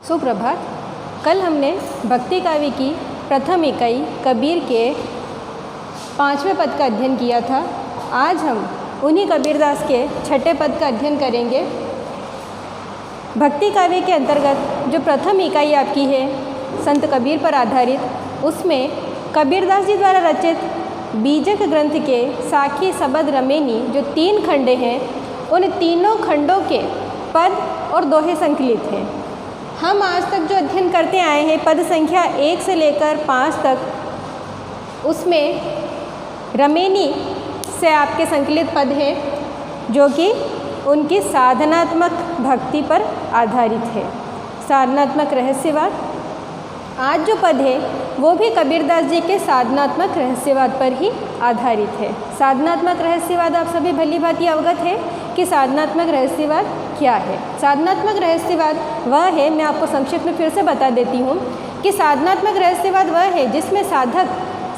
सुप्रभात। कल हमने भक्ति काव्य की प्रथम इकाई कबीर के 5वें पद का अध्ययन किया था। आज हम उन्हीं कबीरदास के 6ठे पद का अध्ययन करेंगे। भक्ति काव्य के अंतर्गत जो प्रथम इकाई आपकी है संत कबीर पर आधारित, उसमें कबीरदास जी द्वारा रचित बीजक ग्रंथ के साखी सबद रमेनी जो 3 खंडे हैं, उन तीनों खंडों के पद और दोहे संकलित हैं। हम आज तक जो अध्ययन करते आए हैं पद संख्या 1 से लेकर 5 तक, उसमें रमेनी से आपके संकलित पद हैं जो कि उनकी साधनात्मक भक्ति पर आधारित है, साधनात्मक रहस्यवाद। आज जो पद है वो भी कबीरदास जी के साधनात्मक रहस्यवाद पर ही आधारित है। साधनात्मक रहस्यवाद आप सभी भली भांति अवगत है कि साधनात्मक रहस्यवाद क्या है। साधनात्मक रहस्यवाद वह है, मैं आपको संक्षिप्त में फिर से बता देती हूँ कि साधनात्मक रहस्यवाद वह है जिसमें साधक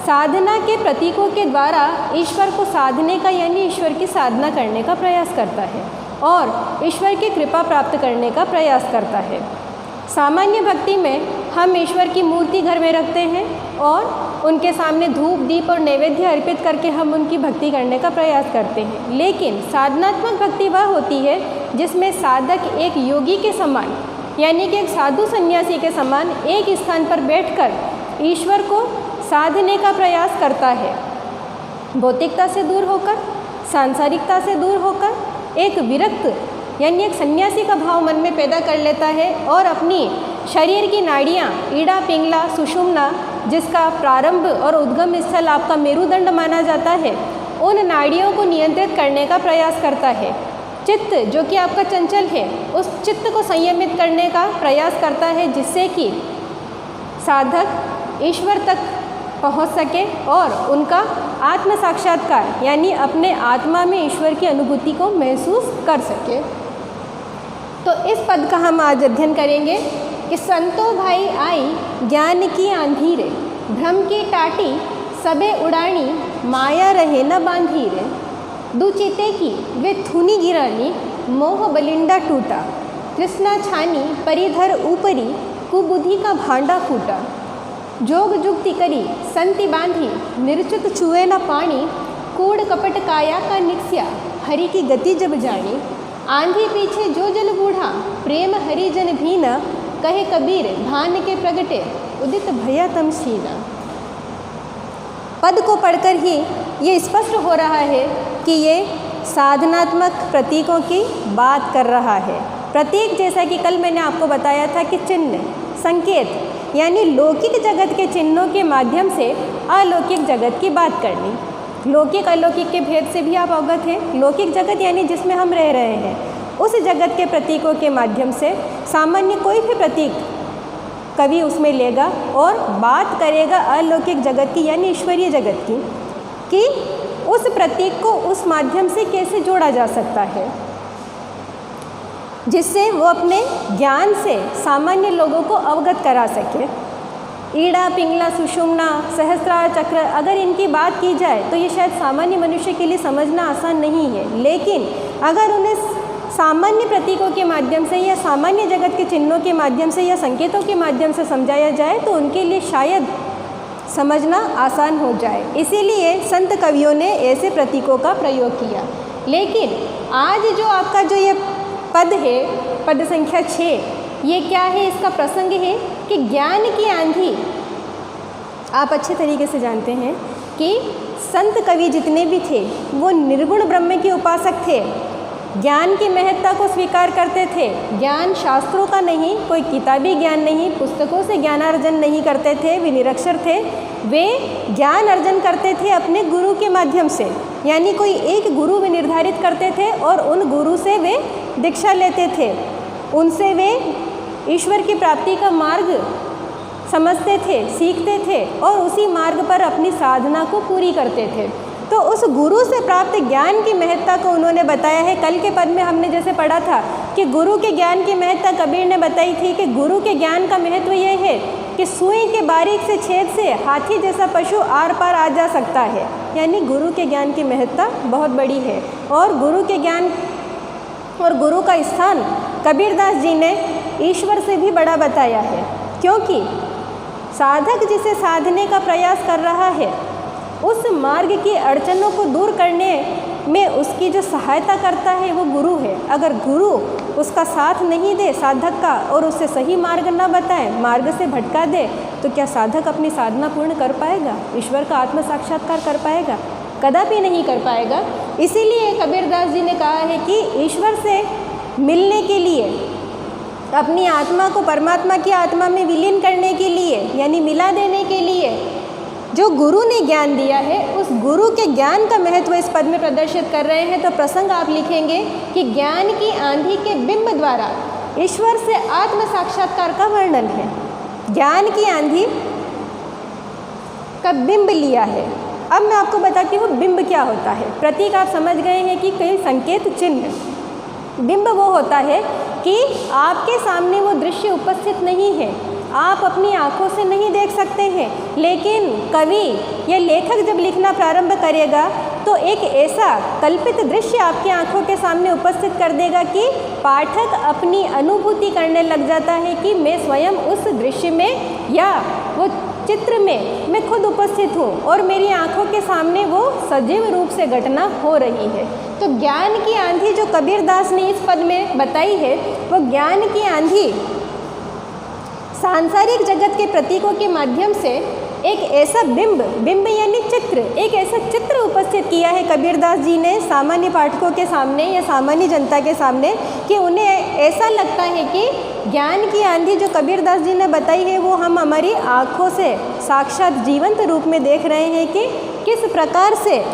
साधना के प्रतीकों के द्वारा ईश्वर को साधने का यानी ईश्वर की साधना करने का प्रयास करता है और ईश्वर की कृपा प्राप्त करने का प्रयास करता है। सामान्य भक्ति में हम ईश्वर की मूर्ति घर में रखते हैं और उनके सामने धूप दीप और नैवेद्य अर्पित करके हम उनकी भक्ति करने का प्रयास करते हैं। लेकिन साधनात्मक भक्ति वह होती है जिसमें साधक एक योगी के समान यानी कि एक साधु सन्यासी के समान एक स्थान पर बैठकर ईश्वर को साधने का प्रयास करता है। भौतिकता से दूर होकर, सांसारिकता से दूर होकर एक विरक्त यानी एक सन्यासी का भाव मन में पैदा कर लेता है और अपनी शरीर की नाड़ियाँ ईड़ा पिंगला सुषुम्ना, जिसका प्रारंभ और उद्गम स्थल आपका मेरुदंड माना जाता है, उन नाड़ियों को नियंत्रित करने का प्रयास करता है। चित्त जो कि आपका चंचल है, उस चित्त को संयमित करने का प्रयास करता है जिससे कि साधक ईश्वर तक पहुंच सके और उनका आत्म साक्षात्कार यानी अपने आत्मा में ईश्वर की अनुभूति को महसूस कर सके। तो इस पद का हम आज अध्ययन करेंगे कि संतो भाई आई ज्ञान की आंधी रे, भ्रम की टाटी सबे उड़ानी, माया रहे न बांधी रे, दुचिते की वे थुनी गिरानी, मोह बलिंडा टूटा, तृष्णा छानी परिधर ऊपरी, कुबुद्धि का भांडा फूटा, जोग जुक्ति करी संति बांधी, निर्चुत छुए न पानी, कूड़ कपट काया का निक्स्या, हरि की गति जब जानी, आंधी पीछे जो जल बूढ़ा, प्रेम हरि जन भीना, कहे कबीर भान के प्रगटे, उदित भया तम सीना। पद को पढ़कर ही ये स्पष्ट हो रहा है कि ये साधनात्मक प्रतीकों की बात कर रहा है। प्रतीक जैसा कि कल मैंने आपको बताया था कि चिन्ह, संकेत यानी लौकिक जगत के चिन्हों के माध्यम से अलौकिक जगत की बात करनी। लौकिक अलौकिक के भेद से भी आप अवगत हैं। लौकिक जगत यानी जिसमें हम रह रहे हैं, उस जगत के प्रतीकों के माध्यम से सामान्य कोई भी प्रतीक कवि उसमें लेगा और बात करेगा अलौकिक जगत की यानी ईश्वरीय जगत की, कि उस प्रतीक को उस माध्यम से कैसे जोड़ा जा सकता है जिससे वो अपने ज्ञान से सामान्य लोगों को अवगत करा सके। ईड़ा पिंगला सुषुम्ना सहस्त्रार चक्र, अगर इनकी बात की जाए तो ये शायद सामान्य मनुष्य के लिए समझना आसान नहीं है, लेकिन अगर उन्हें सामान्य प्रतीकों के माध्यम से या सामान्य जगत के चिन्हों के माध्यम से या संकेतों के माध्यम से समझाया जाए तो उनके लिए शायद समझना आसान हो जाए। इसीलिए संत कवियों ने ऐसे प्रतीकों का प्रयोग किया। लेकिन आज जो आपका जो ये पद है, पद संख्या 6, ये क्या है? इसका प्रसंग है कि ज्ञान की आंधी। आप अच्छे तरीके से जानते हैं कि संत कवि जितने भी थे वो निर्गुण ब्रह्म के उपासक थे, ज्ञान की महत्ता को स्वीकार करते थे। ज्ञान शास्त्रों का नहीं, कोई किताबी ज्ञान नहीं, पुस्तकों से ज्ञानार्जन नहीं करते थे, वे निरक्षर थे। वे ज्ञान अर्जन करते थे अपने गुरु के माध्यम से, यानी कोई एक गुरु वे निर्धारित करते थे और उन गुरु से वे दीक्षा लेते थे। उनसे वे ईश्वर की प्राप्ति का मार्ग समझते थे, सीखते थे और उसी मार्ग पर अपनी साधना को पूरी करते थे। तो उस गुरु से प्राप्त ज्ञान की महत्ता को उन्होंने बताया है। कल के पद में हमने जैसे पढ़ा था कि गुरु के ज्ञान की महत्ता कबीर ने बताई थी कि गुरु के ज्ञान का महत्व यह है कि सुई के बारीक से छेद से हाथी जैसा पशु आर पार आ जा सकता है, यानी गुरु के ज्ञान की महत्ता बहुत बड़ी है। और गुरु के ज्ञान और गुरु का स्थान कबीरदास जी ने ईश्वर से भी बड़ा बताया है, क्योंकि साधक जिसे साधने का प्रयास कर रहा है उस मार्ग की अड़चनों को दूर करने में उसकी जो सहायता करता है वो गुरु है। अगर गुरु उसका साथ नहीं दे साधक का और उसे सही मार्ग न बताए, मार्ग से भटका दे, तो क्या साधक अपनी साधना पूर्ण कर पाएगा? ईश्वर का आत्म साक्षात्कार कर पाएगा? कदापि नहीं कर पाएगा। इसीलिए कबीरदास जी ने कहा है कि ईश्वर से मिलने के लिए, अपनी आत्मा को परमात्मा की आत्मा में विलीन करने के लिए, यानी मिला देने के लिए जो गुरु ने ज्ञान दिया है, उस गुरु के ज्ञान का महत्व इस पद में प्रदर्शित कर रहे हैं। तो प्रसंग आप लिखेंगे कि ज्ञान की आंधी के बिंब द्वारा ईश्वर से आत्म साक्षात्कार का वर्णन है। ज्ञान की आंधी का बिंब लिया है। अब मैं आपको बताती हूँ बिंब क्या होता है। प्रतीक आप समझ गए हैं कि कई संकेत चिन्ह। बिंब वो होता है कि आपके सामने वो दृश्य उपस्थित नहीं है, आप अपनी आँखों से नहीं देख सकते हैं, लेकिन कवि या लेखक जब लिखना प्रारंभ करेगा तो एक ऐसा कल्पित दृश्य आपकी आँखों के सामने उपस्थित कर देगा कि पाठक अपनी अनुभूति करने लग जाता है कि मैं स्वयं उस दृश्य में या वो चित्र में मैं खुद उपस्थित हूँ और मेरी आँखों के सामने वो सजीव रूप से घटना हो रही है। तो ज्ञान की आंधी जो कबीरदास ने इस पद में बताई है, वो ज्ञान की आंधी सांसारिक जगत के प्रतीकों के माध्यम से एक ऐसा बिंब यानी चित्र, एक ऐसा चित्र उपस्थित किया है कबीरदास जी ने सामान्य पाठकों के सामने या सामान्य जनता के सामने कि उन्हें ऐसा लगता है कि ज्ञान की आंधी जो कबीरदास जी ने बताई है वो हम हमारी आँखों से साक्षात जीवंत रूप में देख रहे हैं कि किस प्रकार से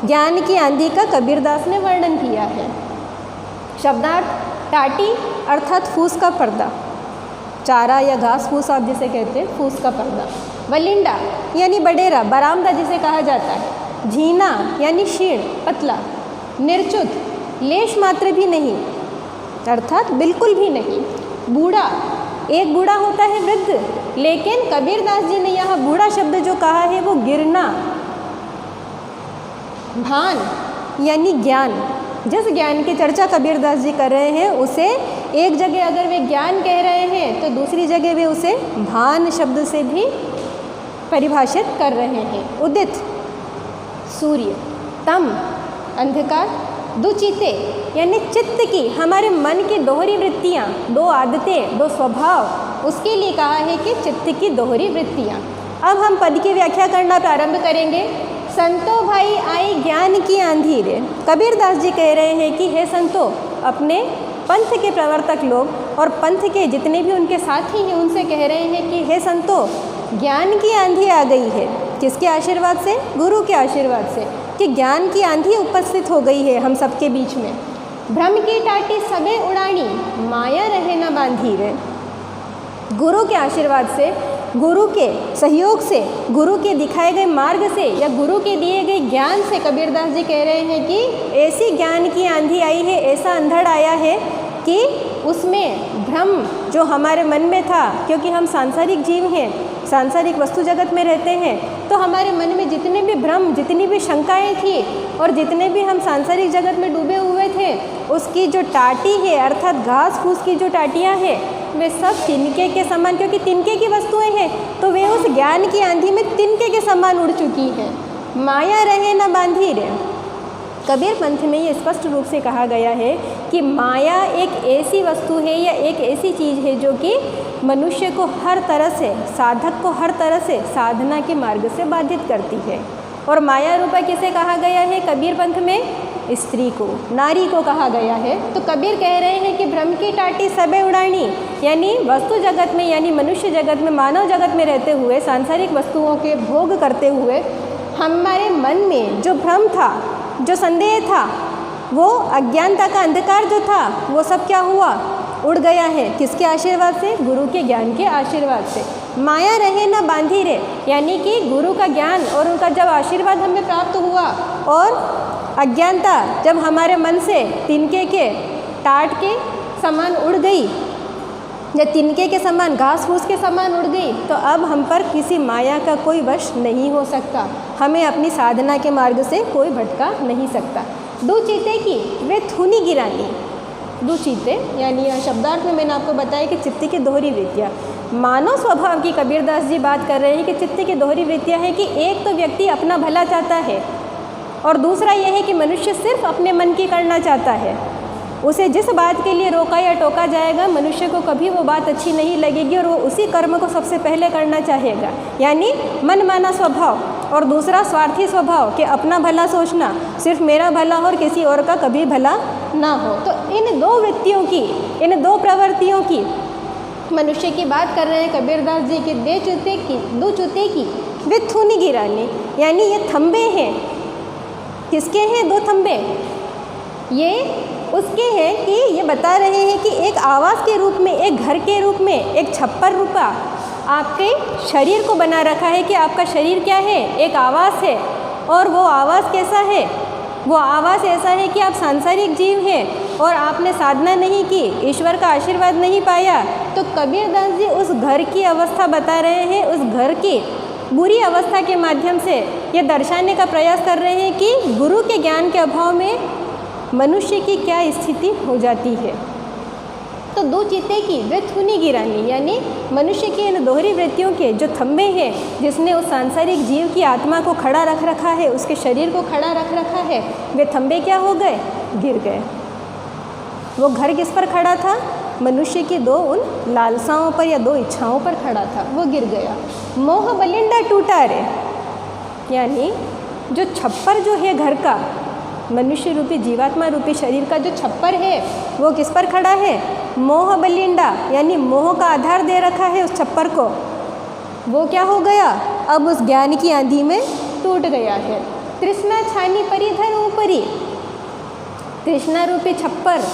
ज्ञान की आंधी का कबीरदास ने वर्णन किया है। शब्दार्थ टाटी अर्थात फूस का पर्दा, चारा या घास फूस आप जिसे कहते हैं, फूस का पर्दा। वलिंडा यानी बडेरा, बरामदा जिसे कहा जाता है। झीना यानी क्षीण, पतला। निर्चुत लेश मात्र भी नहीं, अर्थात बिल्कुल भी नहीं। बूढ़ा, एक बूढ़ा होता है वृद्ध, लेकिन कबीरदास जी ने यहाँ बूढ़ा शब्द जो कहा है वो गिरना। भान यानी ज्ञान, जिस ज्ञान की चर्चा कबीरदास जी कर रहे हैं उसे एक जगह अगर वे ज्ञान कह रहे हैं तो दूसरी जगह वे उसे भान शब्द से भी परिभाषित कर रहे हैं। उदित सूर्य, तम अंधकार, दुचिते यानी चित्त की, हमारे मन की दोहरी वृत्तियाँ, दो आदतें, दो स्वभाव, उसके लिए कहा है कि चित्त की दोहरी वृत्तियाँ। अब हम पद की व्याख्या करना प्रारंभ करेंगे। संतो भाई आई ज्ञान की आंधी रे। कबीरदास जी कह रहे हैं कि हे संतो, अपने पंथ के प्रवर्तक लोग और पंथ के जितने भी उनके साथी हैं उनसे कह रहे हैं कि हे संतो, ज्ञान की आंधी आ गई है। किसके आशीर्वाद से? गुरु के आशीर्वाद से, कि ज्ञान की आंधी उपस्थित हो गई है हम सबके बीच में। भ्रम की टाटी सबे उड़ानी, माया रहे न बांधी रे। गुरु के आशीर्वाद से, गुरु के सहयोग से, गुरु के दिखाए गए मार्ग से या गुरु के दिए गए ज्ञान से कबीरदास जी कह रहे हैं कि ऐसी ज्ञान की आंधी आई है, ऐसा अंधड़ आया है कि उसमें भ्रम जो हमारे मन में था, क्योंकि हम सांसारिक जीव हैं, सांसारिक वस्तु जगत में रहते हैं, तो हमारे मन में जितने भी भ्रम, जितनी भी शंकाएं थी और जितने भी हम सांसारिक जगत में डूबे हुए थे, उसकी जो टाटी है अर्थात घास फूस की जो टाटियाँ हैं वे सब तिनके के समान, क्योंकि तिनके की वस्तुएं हैं तो वे उस ज्ञान की आंधी में तिनके के समान उड़ चुकी हैं। माया रहे न बांधी रे। कबीर पंथ में ये स्पष्ट रूप से कहा गया है कि माया एक ऐसी वस्तु है या एक ऐसी चीज़ है जो कि मनुष्य को हर तरह से, साधक को हर तरह से साधना के मार्ग से बाधित करती है। और माया रूपा किसे कहा गया है कबीर पंथ में? स्त्री को, नारी को कहा गया है। तो कबीर कह रहे हैं कि भ्रम की टाटी सबे उड़ानी, यानी वस्तु जगत में, यानी मनुष्य जगत में, मानव जगत में रहते हुए, सांसारिक वस्तुओं के भोग करते हुए हमारे मन में जो भ्रम था, जो संदेह था, वो अज्ञानता का अंधकार जो था, वो सब क्या हुआ? उड़ गया है। किसके आशीर्वाद से? गुरु के ज्ञान के आशीर्वाद से। माया रहे न बांधी रे, यानी कि गुरु का ज्ञान और उनका जब आशीर्वाद हमें प्राप्त हुआ और अज्ञानता जब हमारे मन से तिनके के टाट के समान उड़ गई या तिनके के समान, घास फूस के समान उड़ गई, तो अब हम पर किसी माया का कोई वश नहीं हो सकता, हमें अपनी साधना के मार्ग से कोई भटका नहीं सकता। दो चीते की वे थूनी गिरानी, दुचिते, यानी यह शब्दार्थ में मैंने आपको बताया कि चित्त की दोहरी वृत्तियाँ। मानव स्वभाव की कबीरदास जी बात कर रहे हैं कि चित्त की दोहरी वृत्तियाँ हैं कि एक तो व्यक्ति अपना भला चाहता है और दूसरा यह है कि मनुष्य सिर्फ अपने मन की करना चाहता है। उसे जिस बात के लिए रोका या टोका जाएगा मनुष्य को कभी वो बात अच्छी नहीं लगेगी और वो उसी कर्म को सबसे पहले करना चाहेगा, यानी मनमाना स्वभाव। और दूसरा स्वार्थी स्वभाव कि अपना भला सोचना, सिर्फ मेरा भला और किसी और का कभी भला ना हो। तो इन दो वृत्तियों की, इन दो प्रवृत्तियों की मनुष्य की बात कर रहे हैं कबीरदास जी कि दो चूते की वे थूनी गिरानी, यानी ये थंबे हैं। किसके हैं दो थंबे? ये उसके हैं कि ये बता रहे हैं कि एक आवास के रूप में, एक घर के रूप में, एक छप्पर रूपा आपके शरीर को बना रखा है कि आपका शरीर क्या है? एक आवास है। और वो आवास कैसा है? वो आवास ऐसा है कि आप सांसारिक जीव हैं और आपने साधना नहीं की, ईश्वर का आशीर्वाद नहीं पाया। तो कबीरदास जी उस घर की अवस्था बता रहे हैं, उस घर की बुरी अवस्था के माध्यम से ये दर्शाने का प्रयास कर रहे हैं कि गुरु के ज्ञान के अभाव में मनुष्य की क्या स्थिति हो जाती है। तो दो चित्ते की वे थूनी गिरानी, यानी मनुष्य की इन दोहरी वृत्तियों के जो थंबे हैं, जिसने उस सांसारिक जीव की आत्मा को खड़ा रख रखा है, उसके शरीर को खड़ा रख रखा है, वे थंबे क्या हो गए? गिर गए। वो घर किस पर खड़ा था? मनुष्य की दो उन लालसाओं पर या दो इच्छाओं पर खड़ा था, वो गिर गया। मोह बलिंडा टूटा रे, यानी जो छप्पर जो है घर का, मनुष्य रूपी जीवात्मा रूपी शरीर का जो छप्पर है वो किस पर खड़ा है? मोह बलिंडा, यानी मोह का आधार दे रखा है उस छप्पर को। वो क्या हो गया? अब उस ज्ञान की आंधी में टूट गया है। तृष्णा छानी परिधर ऊपरी, तृष्णा रूपी छप्पर,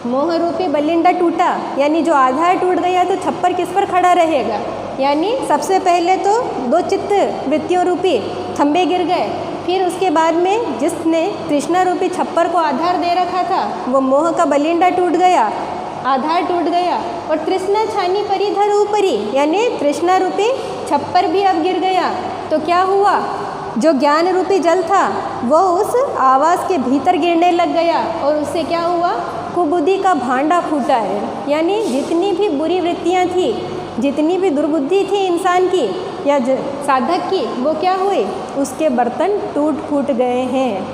मोह रूपी बलिंडा टूटा, यानी जो आधार टूट गया तो छप्पर किस पर खड़ा रहेगा? यानी सबसे पहले तो दो चित्त वृत्तियों रूपी थंबे गिर गए, फिर उसके बाद में जिसने तृष्णा रूपी छप्पर को आधार दे रखा था वो मोह का बलिंडा टूट गया, आधार टूट गया। और तृष्णा छानी परिधर ऊपरी, यानी तृष्णा रूपी छप्पर भी अब गिर गया। तो क्या हुआ? जो ज्ञान रूपी जल था वो उस आवास के भीतर गिरने लग गया और उससे क्या हुआ? कुबुद्धि का भांडा फूटा है, यानी जितनी भी बुरी वृत्तियाँ थी, जितनी भी दुर्बुद्धि थी इंसान की या साधक की, वो क्या हुई? उसके बर्तन टूट फूट गए हैं।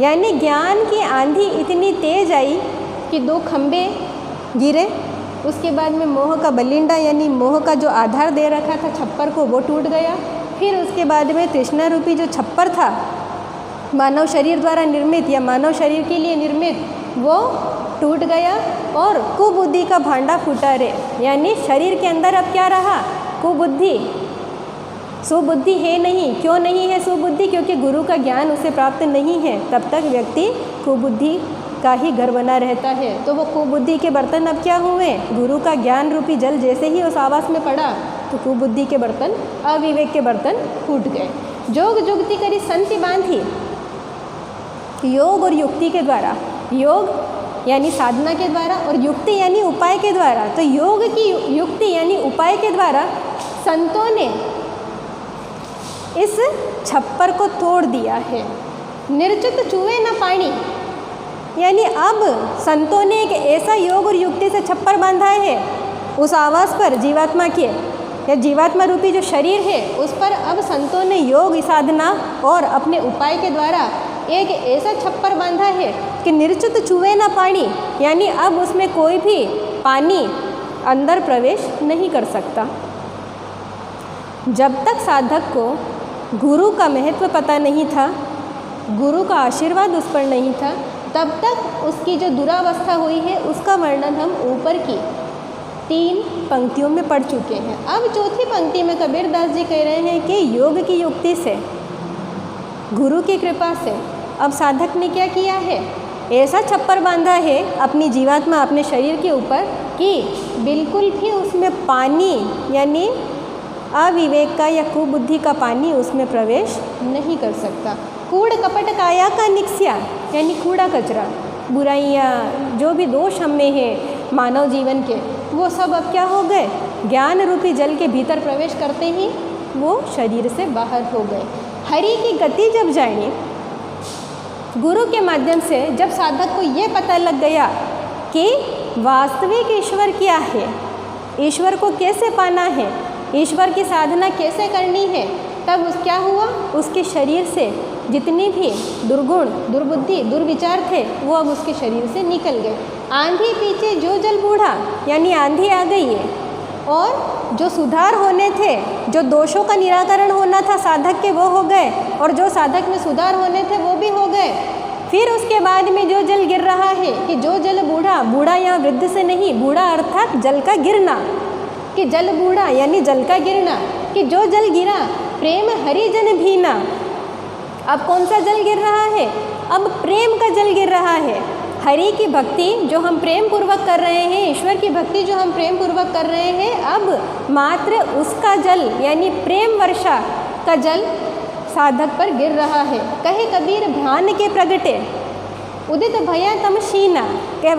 यानी ज्ञान की आंधी इतनी तेज आई कि दो खंबे गिरे, उसके बाद में मोह का बलिंडा यानी मोह का जो आधार दे रखा था छप्पर को वो टूट गया। फिर उसके बाद में तृष्णा रूपी जो छप्पर था मानव शरीर द्वारा निर्मित या मानव शरीर के लिए निर्मित, वो टूट गया और कुबुद्धि का भांडा फूटा रे, यानी शरीर के अंदर अब क्या रहा? कुबुद्धि, सुबुद्धि है नहीं। क्यों नहीं है सुबुद्धि? क्योंकि गुरु का ज्ञान उसे प्राप्त नहीं है, तब तक व्यक्ति कुबुद्धि का ही घर बना रहता है। तो वो कुबुद्धि के बर्तन अब क्या हुए? गुरु का ज्ञान रूपी जल जैसे ही उस आवास में पड़ा तो कुबुद्धि के बर्तन, अविवेक के बर्तन फूट गए। जोग जुगति करी संति बांधी, योग और युक्ति के द्वारा, योग यानी साधना के द्वारा और युक्ति यानी उपाय के द्वारा। तो योग की युक्ति यानी उपाय के द्वारा संतों ने इस छप्पर को तोड़ दिया है। निर्चित चूहे न पानी, यानी अब संतों ने एक ऐसा योग और युक्ति से छप्पर बांधा है उस आवास पर, जीवात्मा के या जीवात्मा रूपी जो शरीर है उस पर अब संतों ने योग साधना और अपने उपाय के द्वारा एक ऐसा छप्पर बांधा है कि निर्चित चूहे न पानी, यानी अब उसमें कोई भी पानी अंदर प्रवेश नहीं कर सकता। जब तक साधक को गुरु का महत्व पता नहीं था, गुरु का आशीर्वाद उस पर नहीं था, तब तक उसकी जो दुरावस्था हुई है उसका वर्णन हम ऊपर की 3 पंक्तियों में पढ़ चुके हैं। अब चौथी पंक्ति में कबीरदास जी कह रहे हैं कि योग की युक्ति से, गुरु की कृपा से अब साधक ने क्या किया है? ऐसा छप्पर बांधा है अपनी जीवात्मा, अपने शरीर के ऊपर कि बिल्कुल भी उसमें पानी यानी अविवेक का या कुबुद्धि का पानी उसमें प्रवेश नहीं कर सकता। कूड़ कपट काया का निक्स्या, यानी कूड़ा कचरा, बुराइयाँ, जो भी दोष हम में हैं मानव जीवन के, वो सब अब क्या हो गए? ज्ञान रूपी जल के भीतर प्रवेश करते ही वो शरीर से बाहर हो गए। हरि की गति जब जानी, गुरु के माध्यम से जब साधक को ये पता लग गया कि वास्तविक ईश्वर क्या है, ईश्वर को कैसे पाना है, ईश्वर की साधना कैसे करनी है। तब क्या हुआ, उसके शरीर से जितनी भी दुर्गुण, दुर्बुद्धि, दुर्विचार थे वो अब उसके शरीर से निकल गए। आंधी पीछे जो जल बूढ़ा, यानी आंधी आ गई है, और जो सुधार होने थे, जो दोषों का निराकरण होना था साधक के, वो हो गए, और जो साधक में सुधार होने थे वो भी हो गए। फिर उसके बाद में जो जल गिर रहा है कि जो जल बूढ़ा, बूढ़ा यहाँ वृद्ध से नहीं, बूढ़ा अर्थात जल का गिरना, कि जल बूढ़ा यानी जल का गिरना, कि जो जल गिरा प्रेम हरिजन भीना। अब कौन सा जल गिर रहा है, अब प्रेम का जल गिर रहा है। हरि की भक्ति जो हम प्रेम पूर्वक कर रहे हैं, ईश्वर की भक्ति जो हम प्रेम पूर्वक कर रहे हैं, अब मात्र उसका जल यानी प्रेम वर्षा का जल साधक पर गिर रहा है। कहे कबीर ध्यान के प्रगटे उदित भया तमशीना।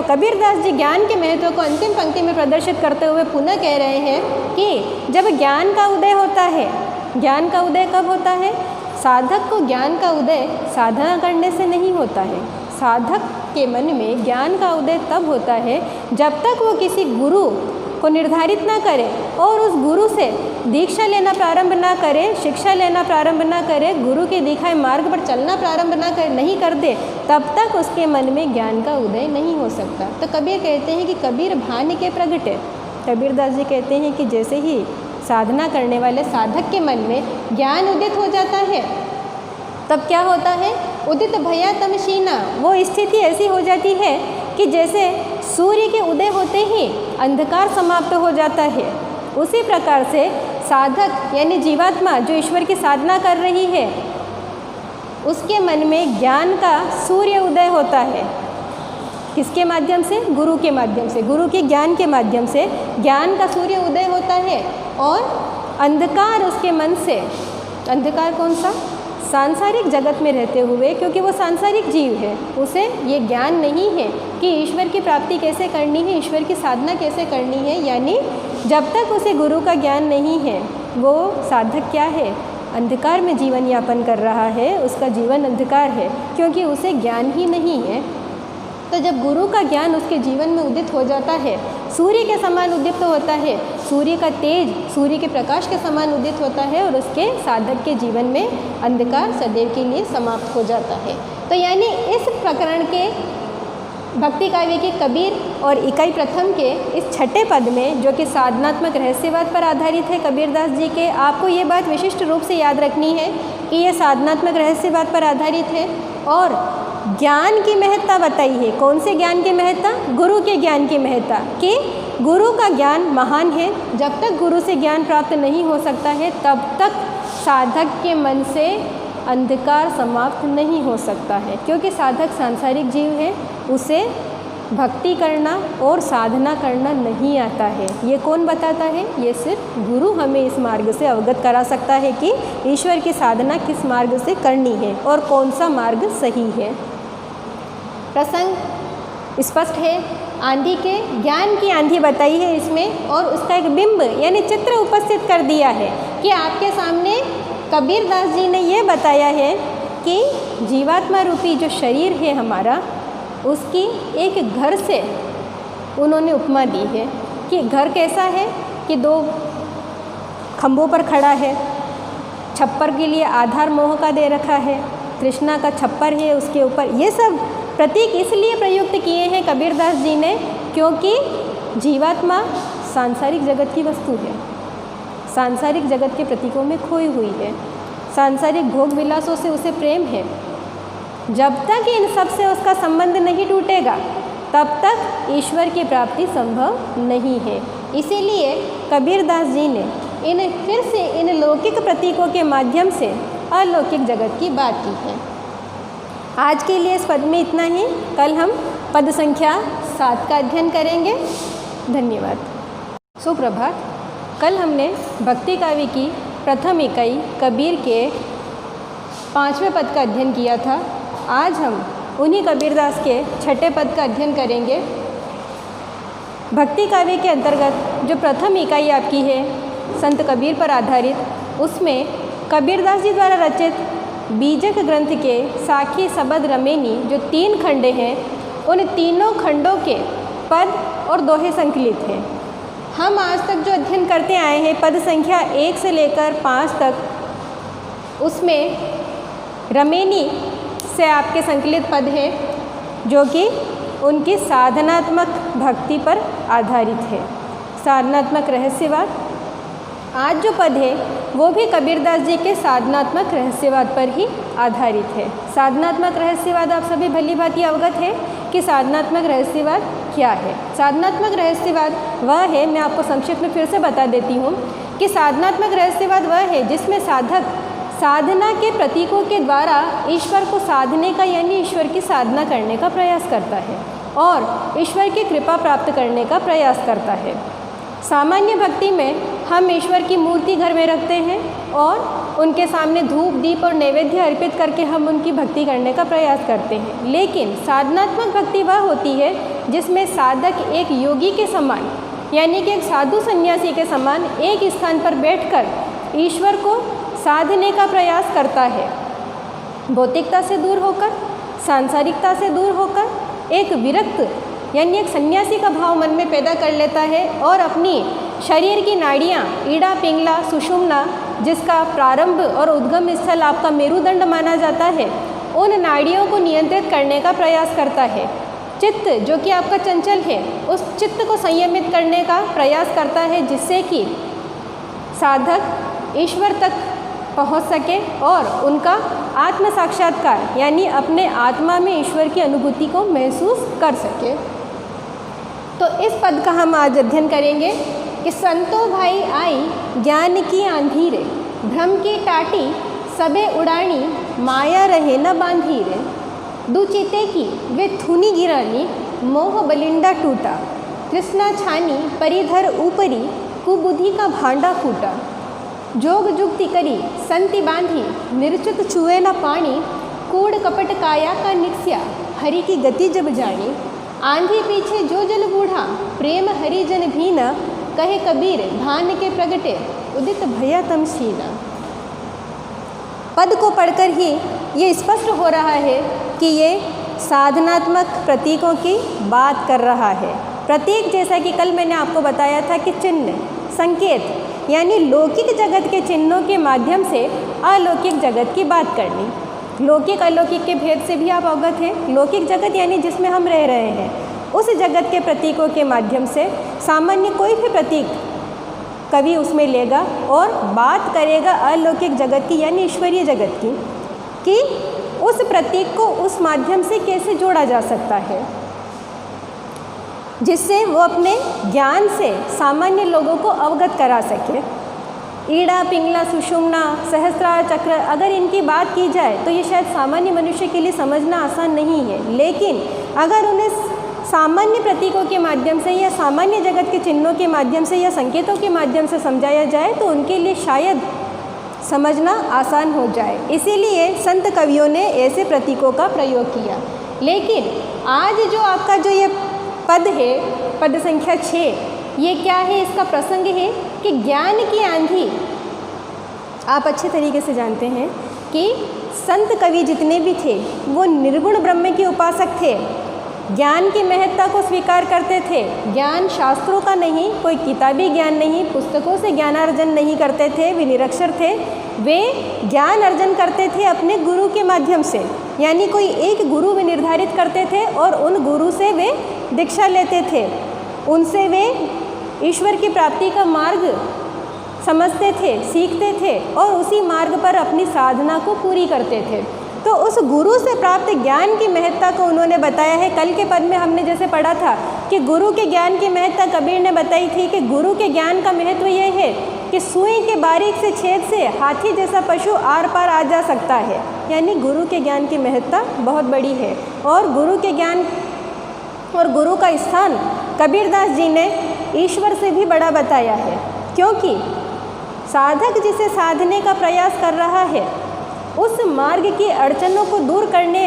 कबीरदास जी ज्ञान के महत्व को अंतिम पंक्ति में प्रदर्शित करते हुए पुनः कह रहे हैं कि जब ज्ञान का उदय होता है, ज्ञान का उदय कब होता है, साधक को ज्ञान का उदय साधना करने से नहीं होता है। साधक के मन में ज्ञान का उदय तब होता है जब तक वो किसी गुरु को निर्धारित ना करे और उस गुरु से दीक्षा लेना प्रारंभ ना करे, शिक्षा लेना प्रारंभ ना करे, गुरु के दिखाए मार्ग पर चलना प्रारंभ नहीं कर दे, तब तक उसके मन में ज्ञान का उदय नहीं हो सकता। तो कबीर कहते हैं कि कबीर भान के प्रगटे। कबीरदास जी कहते हैं कि जैसे ही साधना करने वाले साधक के मन में ज्ञान उदित हो जाता है, तब क्या होता है, उदित भया तमशीना। वो स्थिति ऐसी हो जाती है कि जैसे सूर्य के उदय होते ही अंधकार समाप्त हो जाता है, उसी प्रकार से साधक यानी जीवात्मा जो ईश्वर की साधना कर रही है, उसके मन में ज्ञान का सूर्य उदय होता है। किसके माध्यम से, गुरु के माध्यम से, गुरु के ज्ञान के माध्यम से ज्ञान का सूर्य उदय होता है, और अंधकार उसके मन से, अंधकार कौन सा, सांसारिक जगत में रहते हुए, क्योंकि वो सांसारिक जीव है, उसे ये ज्ञान नहीं है कि ईश्वर की प्राप्ति कैसे करनी है, ईश्वर की साधना कैसे करनी है। यानी जब तक उसे गुरु का ज्ञान नहीं है, वो साधक क्या है, अंधकार में जीवन यापन कर रहा है, उसका जीवन अंधकार है, क्योंकि उसे ज्ञान ही नहीं है। तो जब गुरु का ज्ञान उसके जीवन में उदित हो जाता है, सूर्य के समान उदित होता है, सूर्य का तेज सूर्य के प्रकाश के समान उदित होता है, और उसके साधक के जीवन में अंधकार सदैव के लिए समाप्त हो जाता है। तो यानी इस प्रकरण के भक्ति काव्य के कबीर और इकाई प्रथम के इस छठे पद में, जो कि साधनात्मक रहस्यवाद पर आधारित है कबीरदास जी के, आपको ये बात विशिष्ट रूप से याद रखनी है कि ये साधनात्मक रहस्यवाद पर आधारित है, और ज्ञान की महत्ता बताई है। कौन से ज्ञान की महत्ता, गुरु के ज्ञान की महत्ता, कि गुरु का ज्ञान महान है। जब तक गुरु से ज्ञान प्राप्त नहीं हो सकता है, तब तक साधक के मन से अंधकार समाप्त नहीं हो सकता है, क्योंकि साधक सांसारिक जीव है, उसे भक्ति करना और साधना करना नहीं आता है। ये कौन बताता है, ये सिर्फ गुरु हमें इस मार्ग से अवगत करा सकता है कि ईश्वर की साधना किस मार्ग से करनी है और कौन सा मार्ग सही है। प्रसंग स्पष्ट है, आंधी के ज्ञान की आंधी बताई है इसमें, और उसका एक बिंब यानी चित्र उपस्थित कर दिया है कि आपके सामने कबीरदास जी ने ये बताया है कि जीवात्मा रूपी जो शरीर है हमारा, उसकी एक घर से उन्होंने उपमा दी है कि घर कैसा है कि दो खंभों पर खड़ा है, छप्पर के लिए आधार मोह का दे रखा है, तृष्णा का छप्पर है उसके ऊपर। ये सब प्रतीक इसलिए प्रयुक्त किए हैं कबीरदास जी ने क्योंकि जीवात्मा सांसारिक जगत की वस्तु है, सांसारिक जगत के प्रतीकों में खोई हुई है, सांसारिक भोग विलासों से उसे प्रेम है। जब तक इन सब से उसका संबंध नहीं टूटेगा तब तक ईश्वर की प्राप्ति संभव नहीं है। इसीलिए कबीरदास जी ने फिर से इन लौकिक प्रतीकों के माध्यम से अलौकिक जगत की बात की है। आज के लिए इस पद में इतना ही। कल हम पद संख्या 7 का अध्ययन करेंगे। धन्यवाद। सुप्रभात। कल हमने भक्ति काव्य की प्रथम इकाई कबीर के 5वें पद का अध्ययन किया था। आज हम उन्हीं कबीरदास के छठे पद का अध्ययन करेंगे। भक्ति काव्य के अंतर्गत जो प्रथम इकाई आपकी है संत कबीर पर आधारित, उसमें कबीरदास जी द्वारा रचित बीजक ग्रंथ के साखी सबद रमेनी जो 3 खंड हैं, उन तीनों खंडों के पद और दोहे संकलित हैं। हम आज तक जो अध्ययन करते आए हैं पद संख्या 1 से लेकर 5 तक, उसमें रमेनी से आपके संकलित पद हैं जो कि उनकी साधनात्मक भक्ति पर आधारित है, साधनात्मक रहस्यवाद। आज जो पद है वो भी कबीरदास जी के साधनात्मक रहस्यवाद पर ही आधारित है। साधनात्मक रहस्यवाद आप सभी भली भांति अवगत है कि साधनात्मक रहस्यवाद क्या है। साधनात्मक रहस्यवाद वह है, मैं आपको संक्षिप्त में फिर से बता देती हूँ कि साधनात्मक रहस्यवाद वह है जिसमें साधक साधना के प्रतीकों के द्वारा ईश्वर को साधने का यानी ईश्वर की साधना करने का प्रयास करता है और ईश्वर की कृपा प्राप्त करने का प्रयास करता है। सामान्य भक्ति में हम ईश्वर की मूर्ति घर में रखते हैं और उनके सामने धूप दीप और नैवेद्य अर्पित करके हम उनकी भक्ति करने का प्रयास करते हैं। लेकिन साधनात्मक भक्ति वह होती है जिसमें साधक एक योगी के समान यानी कि एक साधु सन्यासी के समान एक स्थान पर बैठकर ईश्वर को साधने का प्रयास करता है। भौतिकता से दूर होकर, सांसारिकता से दूर होकर एक विरक्त यानी एक सन्यासी का भाव मन में पैदा कर लेता है और अपनी शरीर की नाड़ियाँ ईड़ा पिंगला सुषुम्ना, जिसका प्रारंभ और उद्गम स्थल आपका मेरुदंड माना जाता है, उन नाड़ियों को नियंत्रित करने का प्रयास करता है। चित्त जो कि आपका चंचल है, उस चित्त को संयमित करने का प्रयास करता है जिससे कि साधक ईश्वर तक पहुंच सके और उनका आत्म साक्षात्कार यानी अपने आत्मा में ईश्वर की अनुभूति को महसूस कर सके। तो इस पद का हम आज अध्ययन करेंगे कि संतो भाई आई ज्ञान की आंधी रे, भ्रम की टाटी सबे उड़ानी, माया रहे न बांधी रे, दुचिते की वे थुनी गिरानी, मोह बलिंडा टूटा, तृष्णा छानी परिधर ऊपरी, कुबुद्धि का भांडा फूटा, जोग जुक्ति करी संति बांधी, निर्चित छुए न पानी, कूड़ कपट काया का निक्स्या, हरि की गति जब जानी, आंधी पीछे जो जल बूढ़ा, प्रेम हरि जन भीना, कहे कबीर भान के प्रगटे, उदित भया तम सीना। पद को पढ़कर ही ये स्पष्ट हो रहा है कि ये साधनात्मक प्रतीकों की बात कर रहा है। प्रतीक जैसा कि कल मैंने आपको बताया था कि चिन्ह, संकेत यानी लौकिक जगत के चिन्हों के माध्यम से अलौकिक जगत की बात करनी। लौकिक अलौकिक के भेद से भी आप अवगत हैं। लौकिक जगत यानी जिसमें हम रह रहे हैं, उस जगत के प्रतीकों के माध्यम से सामान्य कोई भी प्रतीक कवि उसमें लेगा और बात करेगा अलौकिक जगत की यानी ईश्वरीय जगत की, कि उस प्रतीक को उस माध्यम से कैसे जोड़ा जा सकता है जिससे वो अपने ज्ञान से सामान्य लोगों को अवगत करा सके। ईड़ा पिंगला सुषुम्ना सहस्त्रार चक्र, अगर इनकी बात की जाए तो ये शायद सामान्य मनुष्य के लिए समझना आसान नहीं है, लेकिन अगर उन्हें सामान्य प्रतीकों के माध्यम से या सामान्य जगत के चिन्हों के माध्यम से या संकेतों के माध्यम से समझाया जाए तो उनके लिए शायद समझना आसान हो जाए। इसीलिए संत कवियों ने ऐसे प्रतीकों का प्रयोग किया। लेकिन आज जो आपका जो ये पद है, पद संख्या 6, ये क्या है? इसका प्रसंग है कि ज्ञान की आंधी। आप अच्छे तरीके से जानते हैं कि संत कवि जितने भी थे वो निर्गुण ब्रह्म के उपासक थे, ज्ञान की महत्ता को स्वीकार करते थे। ज्ञान शास्त्रों का नहीं, कोई किताबी ज्ञान नहीं, पुस्तकों से ज्ञानार्जन नहीं करते थे, वे निरक्षर थे। वे ज्ञान अर्जन करते थे अपने गुरु के माध्यम से, यानी कोई एक गुरु वे निर्धारित करते थे और उन गुरु से वे दीक्षा लेते थे। उनसे वे ईश्वर की प्राप्ति का मार्ग समझते थे, सीखते थे और उसी मार्ग पर अपनी साधना को पूरी करते थे। तो उस गुरु से प्राप्त ज्ञान की महत्ता को उन्होंने बताया है। कल के पद में हमने जैसे पढ़ा था कि गुरु के ज्ञान की महत्ता कबीर ने बताई थी कि गुरु के ज्ञान का महत्व यह है कि सुई के बारीक से छेद से हाथी जैसा पशु आर पार आ जा सकता है, यानी गुरु के ज्ञान की महत्ता बहुत बड़ी है। और गुरु के ज्ञान और गुरु का स्थान कबीरदास जी ने ईश्वर से भी बड़ा बताया है, क्योंकि साधक जिसे साधने का प्रयास कर रहा है उस मार्ग की अड़चनों को दूर करने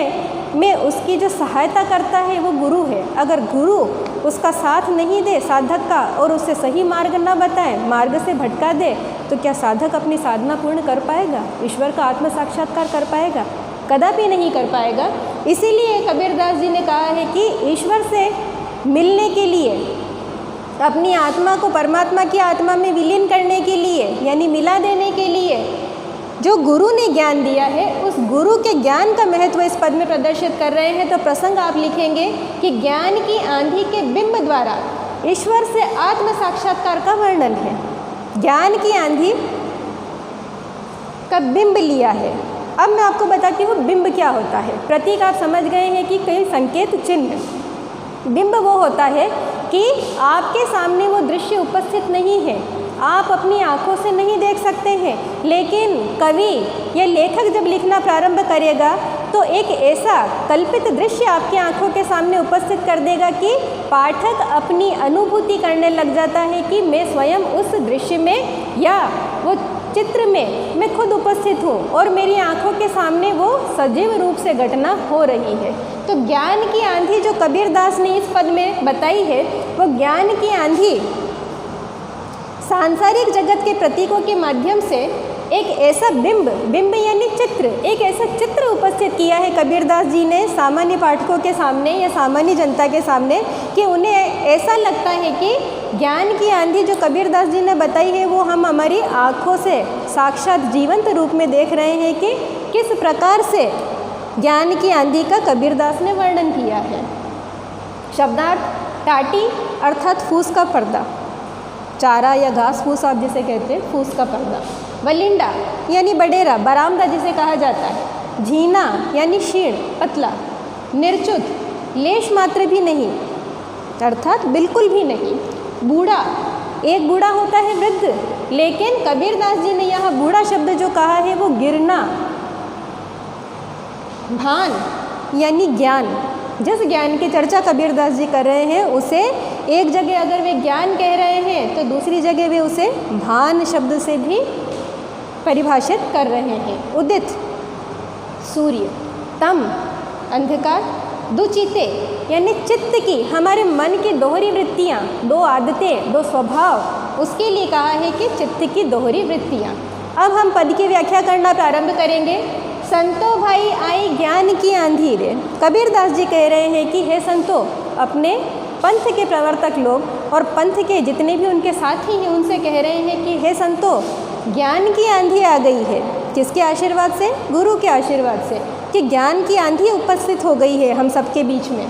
में उसकी जो सहायता करता है वो गुरु है। अगर गुरु उसका साथ नहीं दे साधक का और उसे सही मार्ग न बताए, मार्ग से भटका दे, तो क्या साधक अपनी साधना पूर्ण कर पाएगा? ईश्वर का आत्म साक्षात्कार कर पाएगा? कदापि नहीं कर पाएगा। इसीलिए कबीरदास जी ने कहा है कि ईश्वर से मिलने के लिए, अपनी आत्मा को परमात्मा की आत्मा में विलीन करने के लिए, यानी मिला देने के लिए जो गुरु ने ज्ञान दिया है, उस गुरु के ज्ञान का महत्व इस पद में प्रदर्शित कर रहे हैं। तो प्रसंग आप लिखेंगे कि ज्ञान की आंधी के बिंब द्वारा ईश्वर से आत्म साक्षात्कार का वर्णन है। ज्ञान की आंधी का बिंब लिया है। अब मैं आपको बताती हूँ बिंब क्या होता है। प्रतीक आप समझ गए हैं कि कई संकेत चिन्ह। बिंब वो होता है कि आपके सामने वो दृश्य उपस्थित नहीं है, आप अपनी आँखों से नहीं देख सकते हैं, लेकिन कवि या लेखक जब लिखना प्रारंभ करेगा तो एक ऐसा कल्पित दृश्य आपकी आंखों के सामने उपस्थित कर देगा कि पाठक अपनी अनुभूति करने लग जाता है कि मैं स्वयं उस दृश्य में या वो चित्र में मैं खुद उपस्थित हूँ और मेरी आंखों के सामने वो सजीव रूप से घटना हो रही है। तो ज्ञान की आंधी जो कबीरदास ने इस पद में बताई है, वो ज्ञान की आंधी सांसारिक जगत के प्रतीकों के माध्यम से एक ऐसा बिंब यानी चित्र, एक ऐसा चित्र उपस्थित किया है कबीरदास जी ने सामान्य पाठकों के सामने या सामान्य जनता के सामने कि उन्हें ऐसा लगता है कि ज्ञान की आंधी जो कबीरदास जी ने बताई है वो हम हमारी आँखों से साक्षात जीवंत रूप में देख रहे हैं कि किस प्रकार से ज्ञान की आंधी का कबीरदास ने वर्णन किया है। शब्दार्थ टाटी अर्थात फूस का पर्दा, चारा या घास फूस आप जिसे कहते हैं, फूस का पर्दा। वलिंडा यानी बडेरा, बरामदा जिसे कहा जाता है। झीना यानी क्षीण, पतला। निर्चुत लेश मात्र भी नहीं, अर्थात बिल्कुल भी नहीं। बूढ़ा, एक बूढ़ा होता है वृद्ध, लेकिन कबीरदास जी ने यहाँ बूढ़ा शब्द जो कहा है वो गिरना। भान यानी ज्ञान, जिस ज्ञान की चर्चा कबीरदास जी कर रहे हैं उसे एक जगह अगर वे ज्ञान कह रहे हैं तो दूसरी जगह वे उसे भान शब्द से भी परिभाषित कर रहे हैं। उदित सूर्य, तम अंधकार, दुचिते यानी चित्त की, हमारे मन की दोहरी वृत्तियाँ, दो आदतें, दो स्वभाव, उसके लिए कहा है कि चित्त की दोहरी वृत्तियाँ। अब हम पद की व्याख्या करना प्रारंभ करेंगे। संतो भाई आई ज्ञान की आंधी रे। कबीरदास जी कह रहे हैं कि हे संतो, अपने पंथ के प्रवर्तक लोग और पंथ के जितने भी उनके साथी हैं उनसे कह रहे हैं कि हे संतो, ज्ञान की आंधी आ गई है। किसके आशीर्वाद से? गुरु के आशीर्वाद से, कि ज्ञान की आंधी उपस्थित हो गई है हम सबके बीच में।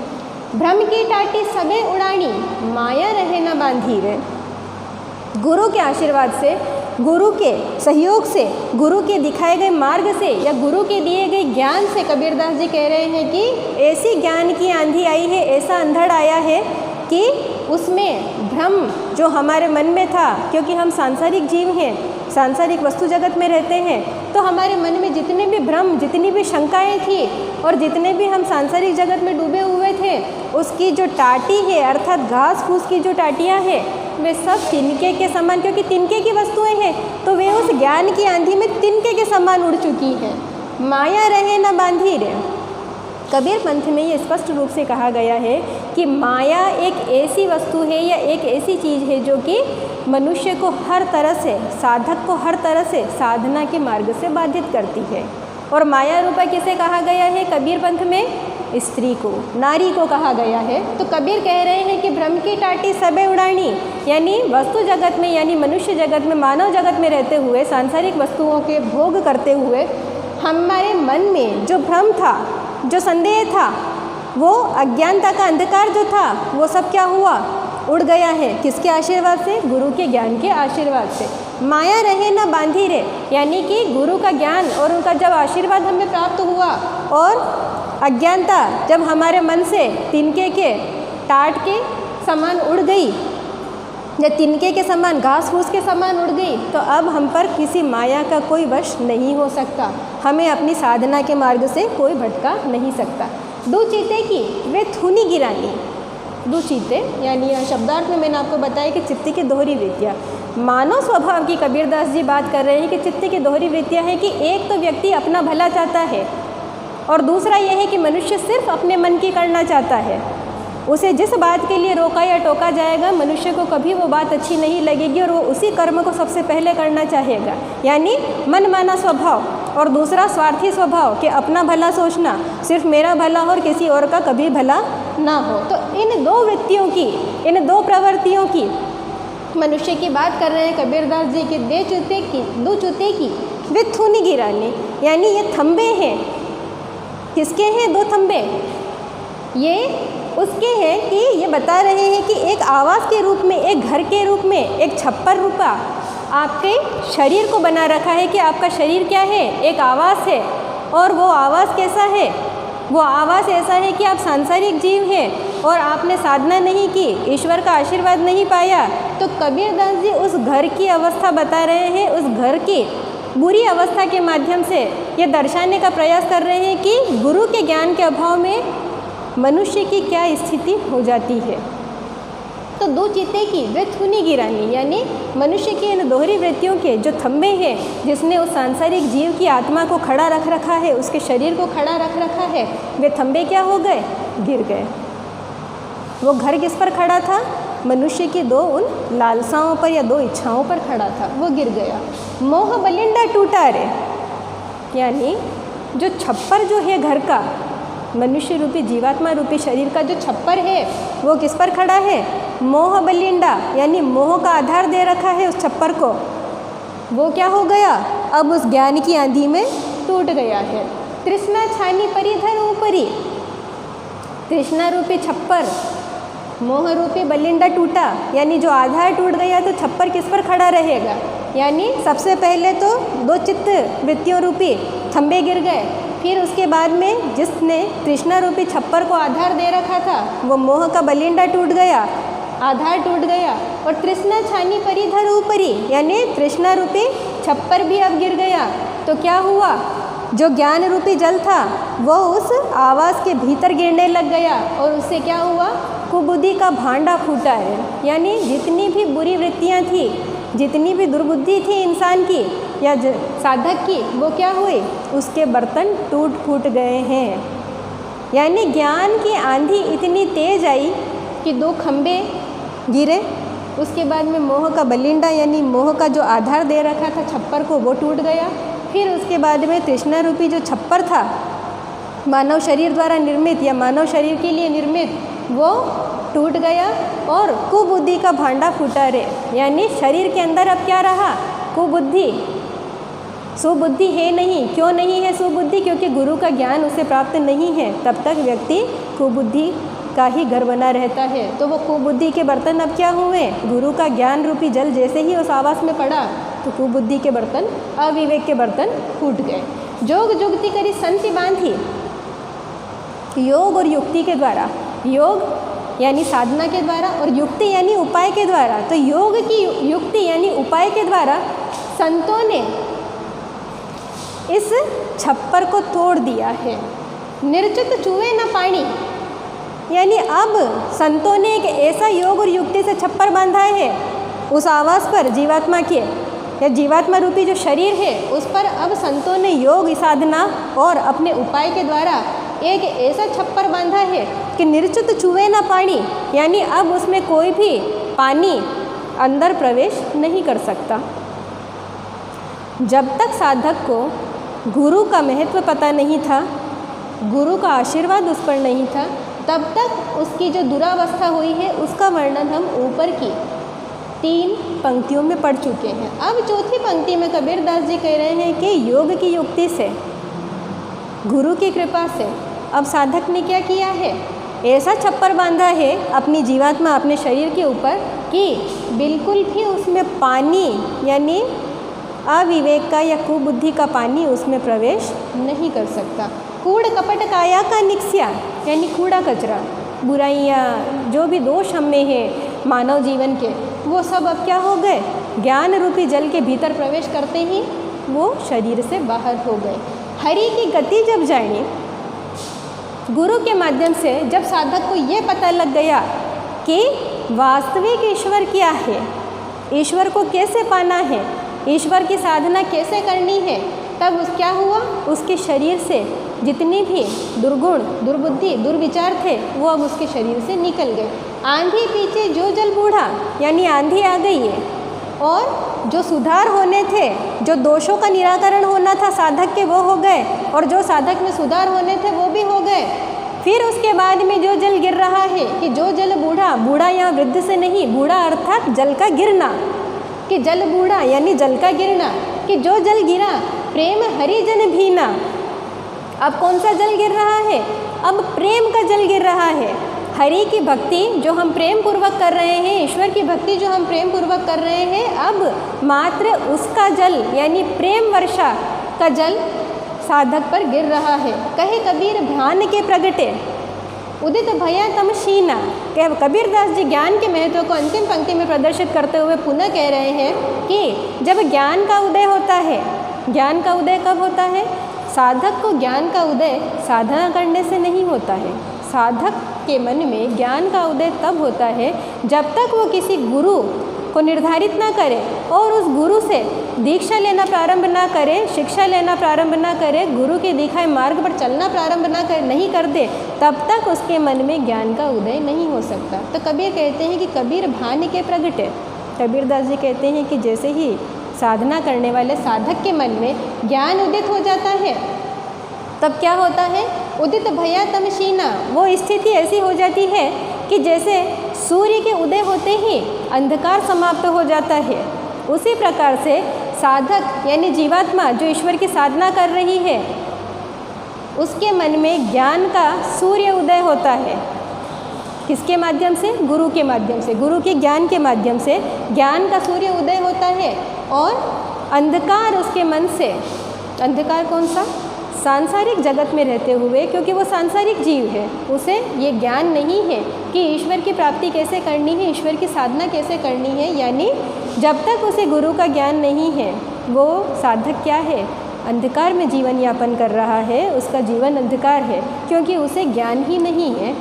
भ्रम की टाटी सबे उड़ानी, माया रहे न बांधी रे। गुरु के आशीर्वाद से, गुरु के सहयोग से, गुरु के दिखाए गए मार्ग से या गुरु के दिए गए ज्ञान से कबीरदास जी कह रहे हैं कि ऐसी ज्ञान की आंधी आई है, ऐसा अंधड़ आया है कि उसमें भ्रम जो हमारे मन में था, क्योंकि हम सांसारिक जीव हैं, सांसारिक वस्तु जगत में रहते हैं, तो हमारे मन में जितने भी भ्रम, जितनी भी शंकाएं थी और जितने भी हम सांसारिक जगत में डूबे हुए थे, उसकी जो टाटी है अर्थात घास फूस की जो टाटियाँ हैं वे सब तिनके के समान, क्योंकि तिनके की वस्तुएं हैं तो वे उस ज्ञान की आंधी में तिनके के समान उड़ चुकी हैं। माया रहे न बांधी रे। कबीर पंथ में ये स्पष्ट रूप से कहा गया है कि माया एक ऐसी वस्तु है या एक ऐसी चीज़ है जो कि मनुष्य को हर तरह से, साधक को हर तरह से साधना के मार्ग से बाधित करती है। और माया रूपा किसे कहा गया है कबीर पंथ में? स्त्री को, नारी को कहा गया है। तो कबीर कह रहे हैं कि भ्रम की टाटी सबे उड़ानी, यानी वस्तु जगत में, यानी मनुष्य जगत में, मानव जगत में रहते हुए, सांसारिक वस्तुओं के भोग करते हुए हमारे मन में जो भ्रम था, जो संदेह था, वो अज्ञानता का अंधकार जो था, वो सब क्या हुआ? उड़ गया है। किसके आशीर्वाद से? गुरु के ज्ञान के आशीर्वाद से। माया रहे न बांधी रे, यानी कि गुरु का ज्ञान और उनका जब आशीर्वाद हमें प्राप्त हुआ और अज्ञानता जब हमारे मन से तिनके के टाट के समान उड़ गई या तिनके के समान, घास फूस के समान उड़ गई, तो अब हम पर किसी माया का कोई वश नहीं हो सकता, हमें अपनी साधना के मार्ग से कोई भटका नहीं सकता। दो चीते की वे थूनी गिरानी। दो चीते यानी यह शब्दार्थ में मैंने आपको बताया कि चित्त की दोहरी वृत्तियाँ, मानव स्वभाव की कबीरदास जी बात कर रहे हैं कि चित्त की दोहरी वृत्तियाँ हैं कि एक तो व्यक्ति अपना भला चाहता है और दूसरा यह है कि मनुष्य सिर्फ अपने मन की करना चाहता है। उसे जिस बात के लिए रोका या टोका जाएगा, मनुष्य को कभी वो बात अच्छी नहीं लगेगी और वो उसी कर्म को सबसे पहले करना चाहेगा। यानी मनमाना स्वभाव और दूसरा स्वार्थी स्वभाव कि अपना भला सोचना, सिर्फ मेरा भला हो और किसी और का कभी भला ना हो। तो इन दो वृत्तियों की, इन दो प्रवृत्तियों की मनुष्य की बात कर रहे हैं कबीरदास जी की। दो चूते की वे थूनी गिरानी, यानी ये थंबे हैं। किसके हैं दो थंबे? ये उसके हैं कि ये बता रहे हैं कि एक आवास के रूप में, एक घर के रूप में, एक छप्पर रूपा आपके शरीर को बना रखा है कि आपका शरीर क्या है? एक आवास है। और वो आवास कैसा है? वो आवास ऐसा है कि आप सांसारिक जीव हैं और आपने साधना नहीं की, ईश्वर का आशीर्वाद नहीं पाया। तो कबीरदास जी उस घर की अवस्था बता रहे हैं, उस घर की बुरी अवस्था के माध्यम से ये दर्शाने का प्रयास कर रहे हैं कि गुरु के ज्ञान के अभाव में मनुष्य की क्या स्थिति हो जाती है। तो दो चीते की वे थूनी गिरानी, यानी मनुष्य की इन दोहरी वृत्तियों के जो थंबे हैं, जिसने उस सांसारिक जीव की आत्मा को खड़ा रख रखा है, उसके शरीर को खड़ा रख रखा है, वे थंबे क्या हो गए? गिर गए। वो घर किस पर खड़ा था? मनुष्य की दो उन लालसाओं पर या दो इच्छाओं पर खड़ा था, वो गिर गया। मोह बलिंडा टूटा रे, यानी जो छप्पर जो है घर का, मनुष्य रूपी जीवात्मा रूपी शरीर का जो छप्पर है वो किस पर खड़ा है? मोह बलिंडा, यानी मोह का आधार दे रखा है उस छप्पर को। वो क्या हो गया? अब उस ज्ञान की आंधी में टूट गया है। तृष्णा छानी परिधर ऊपरी, तृष्णा रूपी छप्पर, मोह रूपी बलिंडा टूटा, यानी जो आधार टूट गया तो छप्पर किस पर खड़ा रहेगा? यानी सबसे पहले तो दो चित्त वृत्तियों रूपी थंबे गिर गए, फिर उसके बाद में जिसने तृष्णा रूपी छप्पर को आधार दे रखा था वो मोह का बलिंडा टूट गया, आधार टूट गया। और तृष्णा छानी परिधर ऊपरी, यानी तृष्णा रूपी छप्पर भी अब गिर गया। तो क्या हुआ? जो ज्ञान रूपी जल था वो उस आवास के भीतर गिरने लग गया और उससे क्या हुआ? कुबुद्धि का भांडा फूटा है। यानी जितनी भी बुरी वृत्तियाँ थी, जितनी भी दुर्बुद्धि थी इंसान की या साधक की, वो क्या हुए? उसके बर्तन टूट फूट गए हैं। यानी ज्ञान की आंधी इतनी तेज आई कि दो खंबे गिरे, उसके बाद में मोह का बलिंडा यानी मोह का जो आधार दे रखा था छप्पर को वो टूट गया। फिर उसके बाद में तृष्णा रूपी जो छप्पर था मानव शरीर द्वारा निर्मित या मानव शरीर के लिए निर्मित, वो टूट गया और कुबुद्धि का भांडा फूटा रे, यानी शरीर के अंदर अब क्या रहा? कुबुद्धि। सुबुद्धि है नहीं। क्यों नहीं है सुबुद्धि? क्योंकि गुरु का ज्ञान उसे प्राप्त नहीं है, तब तक व्यक्ति कुबुद्धि का ही घर बना रहता है। तो वो कुबुद्धि के बर्तन अब क्या हुए? गुरु का ज्ञान रूपी जल जैसे ही उस आवास में पड़ा तो कुबुद्धि के बर्तन, अविवेक के बर्तन फूट गए। जोग जुगति करी संति बांधी, योग और युक्ति के द्वारा, योग यानी साधना के द्वारा और युक्ति यानी उपाय के द्वारा। तो योग की युक्ति यानी उपाय के द्वारा संतों ने इस छप्पर को तोड़ दिया है। निर्चित चूहे न पानी, यानी अब संतों ने एक ऐसा योग और युक्ति से छप्पर बांधा है उस आवास पर, जीवात्मा के या जीवात्मा रूपी जो शरीर है उस पर अब संतों ने योग साधना और अपने उपाय के द्वारा एक ऐसा छप्पर बांधा है कि निर्चित चूहे ना पानी, यानी अब उसमें कोई भी पानी अंदर प्रवेश नहीं कर सकता। जब तक साधक को गुरु का महत्व पता नहीं था, गुरु का आशीर्वाद उस पर नहीं था, तब तक उसकी जो दुरावस्था हुई है उसका वर्णन हम ऊपर की 3 पंक्तियों में पढ़ चुके हैं। अब चौथी पंक्ति में कबीरदास जी कह रहे हैं कि योग की युक्ति से, गुरु की कृपा से अब साधक ने क्या किया है? ऐसा छप्पर बांधा है अपनी जीवात्मा, अपने शरीर के ऊपर कि बिल्कुल भी उसमें पानी यानी अविवेक का या कुबुद्धि का पानी उसमें प्रवेश नहीं कर सकता। कूड़ कपट काया का निक्स्या, यानी कूड़ा कचरा, बुराइयाँ, जो भी दोष हम में हैं मानव जीवन के, वो सब अब क्या हो गए? ज्ञान रूपी जल के भीतर प्रवेश करते ही वो शरीर से बाहर हो गए। हरि की गति जब जानी, गुरु के माध्यम से जब साधक को ये पता लग गया कि वास्तविक ईश्वर क्या है, ईश्वर को कैसे पाना है, ईश्वर की साधना कैसे करनी है, तब क्या हुआ? उसके शरीर से जितनी भी दुर्गुण, दुर्बुद्धि, दुर्विचार थे वो अब उसके शरीर से निकल गए। आंधी पीछे जो जल बूढ़ा, यानी आंधी आ गई है, और जो सुधार होने थे, जो दोषों का निराकरण होना था साधक के, वो हो गए, और जो साधक में सुधार होने थे वो भी हो गए। फिर उसके बाद में जो जल गिर रहा है कि जो जल बूढ़ा, बूढ़ा यहाँ वृद्ध से नहीं, बूढ़ा अर्थात जल का गिरना, कि जल बूढ़ा यानी जल का गिरना, कि जो जल गिरा प्रेम हरिजन भीना। अब कौन सा जल गिर रहा है? अब प्रेम का जल गिर रहा है। हरि की भक्ति जो हम प्रेम पूर्वक कर रहे हैं, ईश्वर की भक्ति जो हम प्रेम पूर्वक कर रहे हैं, अब मात्र उसका जल यानी प्रेम वर्षा का जल साधक पर गिर रहा है। कहे कबीर ध्यान के प्रगटे उदित भया तम शीना। कबीरदास जी ज्ञान के महत्व को अंतिम पंक्ति में प्रदर्शित करते हुए पुनः कह रहे हैं कि जब ज्ञान का उदय होता है, ज्ञान का उदय कब होता है? साधक को ज्ञान का उदय साधना करने से नहीं होता है। साधक के मन में ज्ञान का उदय तब होता है जब तक वो किसी गुरु को निर्धारित ना करे और उस गुरु से दीक्षा लेना प्रारंभ ना करे, शिक्षा लेना प्रारंभ ना करे, गुरु के दिखाए मार्ग पर चलना प्रारंभ नहीं कर दे, तब तक उसके मन में ज्ञान का उदय नहीं हो सकता। तो कबीर कहते हैं कि कबीर भान के प्रगटे। कबीरदास जी कहते हैं कि जैसे ही साधना करने वाले साधक के मन में ज्ञान उदित हो जाता है, तब क्या होता है? उदित भया तमशीना। वो स्थिति ऐसी हो जाती है कि जैसे सूर्य के उदय होते ही अंधकार समाप्त हो जाता है, उसी प्रकार से साधक यानी जीवात्मा जो ईश्वर की साधना कर रही है, उसके मन में ज्ञान का सूर्य उदय होता है। किसके माध्यम से? गुरु के माध्यम से, गुरु के ज्ञान के माध्यम से ज्ञान का सूर्य उदय होता है। और अंधकार उसके मन से, अंधकार कौन सा? सांसारिक जगत में रहते हुए, क्योंकि वो सांसारिक जीव है, उसे ये ज्ञान नहीं है कि ईश्वर की प्राप्ति कैसे करनी है, ईश्वर की साधना कैसे करनी है। यानी जब तक उसे गुरु का ज्ञान नहीं है, वो साधक क्या है? अंधकार में जीवन यापन कर रहा है, उसका जीवन अंधकार है, क्योंकि उसे ज्ञान ही नहीं है।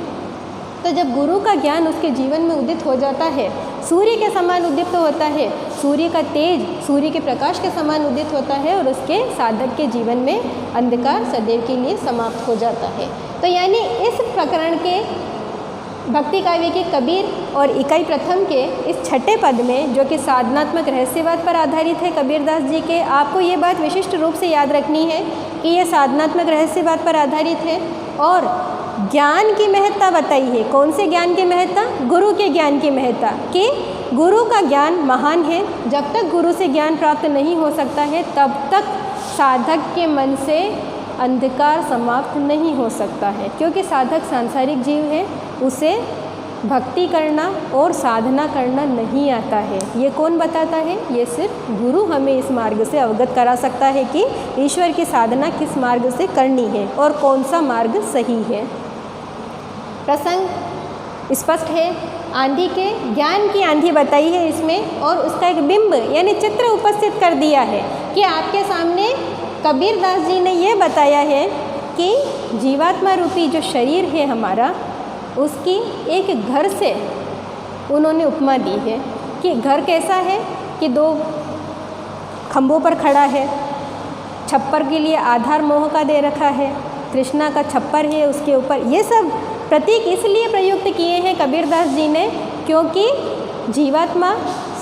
तो जब गुरु का ज्ञान उसके जीवन में उदित हो जाता है, सूर्य के समान उदित होता है, सूर्य का तेज सूर्य के प्रकाश के समान उदित होता है, और उसके साधक के जीवन में अंधकार सदैव के लिए समाप्त हो जाता है। तो यानी इस प्रकरण के भक्ति काव्य के कबीर और इकाई प्रथम के इस छठे पद में, जो कि साधनात्मक रहस्यवाद पर आधारित है कबीरदास जी के, आपको ये बात विशिष्ट रूप से याद रखनी है कि ये साधनात्मक रहस्यवाद पर आधारित है और ज्ञान की महत्ता बताई है। कौन से ज्ञान की महत्ता? गुरु के ज्ञान की महत्ता, कि गुरु का ज्ञान महान है। जब तक गुरु से ज्ञान प्राप्त नहीं हो सकता है, तब तक साधक के मन से अंधकार समाप्त नहीं हो सकता है, क्योंकि साधक सांसारिक जीव है, उसे भक्ति करना और साधना करना नहीं आता है। ये कौन बताता है? ये सिर्फ गुरु हमें इस मार्ग से अवगत करा सकता है कि ईश्वर की साधना किस मार्ग से करनी है और कौन सा मार्ग सही है। प्रसंग स्पष्ट है, आंधी के ज्ञान की आंधी बताई है इसमें, और उसका एक बिंब यानी चित्र उपस्थित कर दिया है कि आपके सामने कबीरदास जी ने ये बताया है कि जीवात्मा रूपी जो शरीर है हमारा, उसकी एक घर से उन्होंने उपमा दी है कि घर कैसा है कि दो खंभों पर खड़ा है, छप्पर के लिए आधार मोह का दे रखा है, तृष्णा का छप्पर है उसके ऊपर। ये सब प्रतीक इसलिए प्रयुक्त किए हैं कबीरदास जी ने क्योंकि जीवात्मा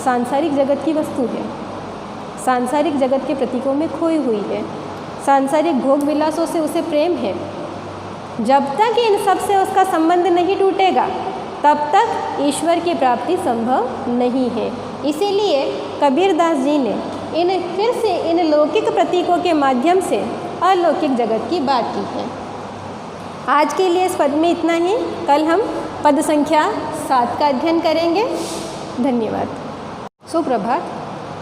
सांसारिक जगत की वस्तु है, सांसारिक जगत के प्रतीकों में खोई हुई है, सांसारिक भोग विलासों से उसे प्रेम है। जब तक इन सब से उसका संबंध नहीं टूटेगा तब तक ईश्वर की प्राप्ति संभव नहीं है। इसीलिए कबीरदास जी ने फिर से इन लौकिक प्रतीकों के माध्यम से अलौकिक जगत की बात की है। आज के लिए इस पद में इतना ही। कल हम पद संख्या 7 का अध्ययन करेंगे। धन्यवाद। सुप्रभात।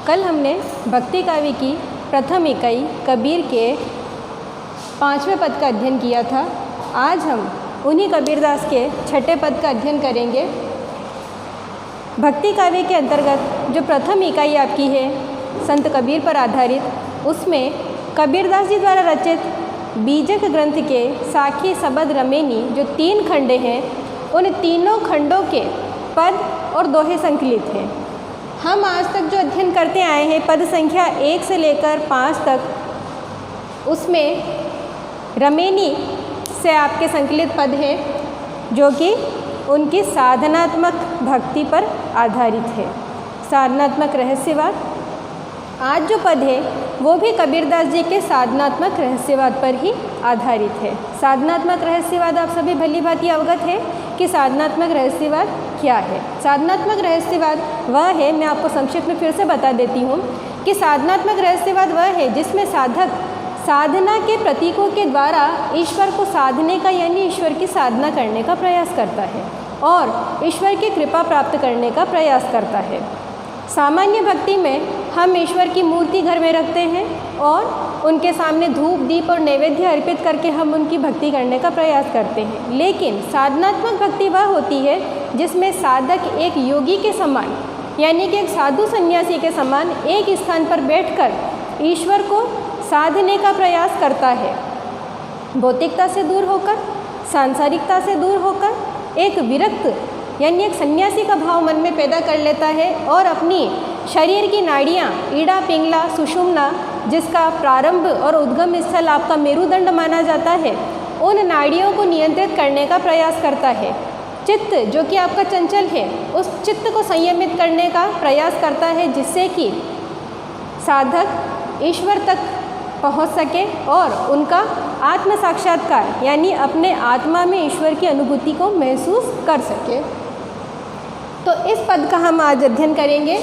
कल हमने भक्ति काव्य की प्रथम इकाई कबीर के 5वें पद का अध्ययन किया था। आज हम उन्हीं कबीरदास के छठे पद का अध्ययन करेंगे। भक्ति काव्य के अंतर्गत जो प्रथम इकाई आपकी है संत कबीर पर आधारित, उसमें कबीरदास जी द्वारा रचित बीजक ग्रंथ के साखी सबद रमेनी जो 3 खंडे हैं, उन तीनों खंडों के पद और दोहे संकलित हैं। हम आज तक जो अध्ययन करते आए हैं पद संख्या 1 से लेकर 5 तक, उसमें रमेनी से आपके संकलित पद है जो कि उनकी साधनात्मक भक्ति पर आधारित है। साधनात्मक रहस्यवाद, आज जो पद है वो भी कबीरदास जी के साधनात्मक रहस्यवाद पर ही आधारित है। साधनात्मक रहस्यवाद आप सभी भली भांति अवगत है कि साधनात्मक रहस्यवाद क्या है। साधनात्मक रहस्यवाद वह है, मैं आपको संक्षिप्त में फिर से बता देती हूँ कि साधनात्मक रहस्यवाद वह है जिसमें साधक साधना के प्रतीकों के द्वारा ईश्वर को साधने का यानी ईश्वर की साधना करने का प्रयास करता है और ईश्वर की कृपा प्राप्त करने का प्रयास करता है। सामान्य भक्ति में हम ईश्वर की मूर्ति घर में रखते हैं और उनके सामने धूप दीप और नैवेद्य अर्पित करके हम उनकी भक्ति करने का प्रयास करते हैं। लेकिन साधनात्मक भक्ति वह होती है जिसमें साधक एक योगी के समान यानी कि एक साधु सन्यासी के समान एक स्थान पर बैठकर ईश्वर को साधने का प्रयास करता है। भौतिकता से दूर होकर, सांसारिकता से दूर होकर एक विरक्त यानी एक सन्यासी का भाव मन में पैदा कर लेता है और अपनी शरीर की नाड़ियाँ ईड़ा पिंगला सुषुम्ना जिसका प्रारंभ और उद्गम स्थल आपका मेरुदंड माना जाता है, उन नाड़ियों को नियंत्रित करने का प्रयास करता है। चित्त जो कि आपका चंचल है उस चित्त को संयमित करने का प्रयास करता है जिससे कि साधक ईश्वर तक पहुंच सके और उनका आत्म साक्षात्कार यानी अपने आत्मा में ईश्वर की अनुभूति को महसूस कर सके। तो इस पद का हम आज अध्ययन करेंगे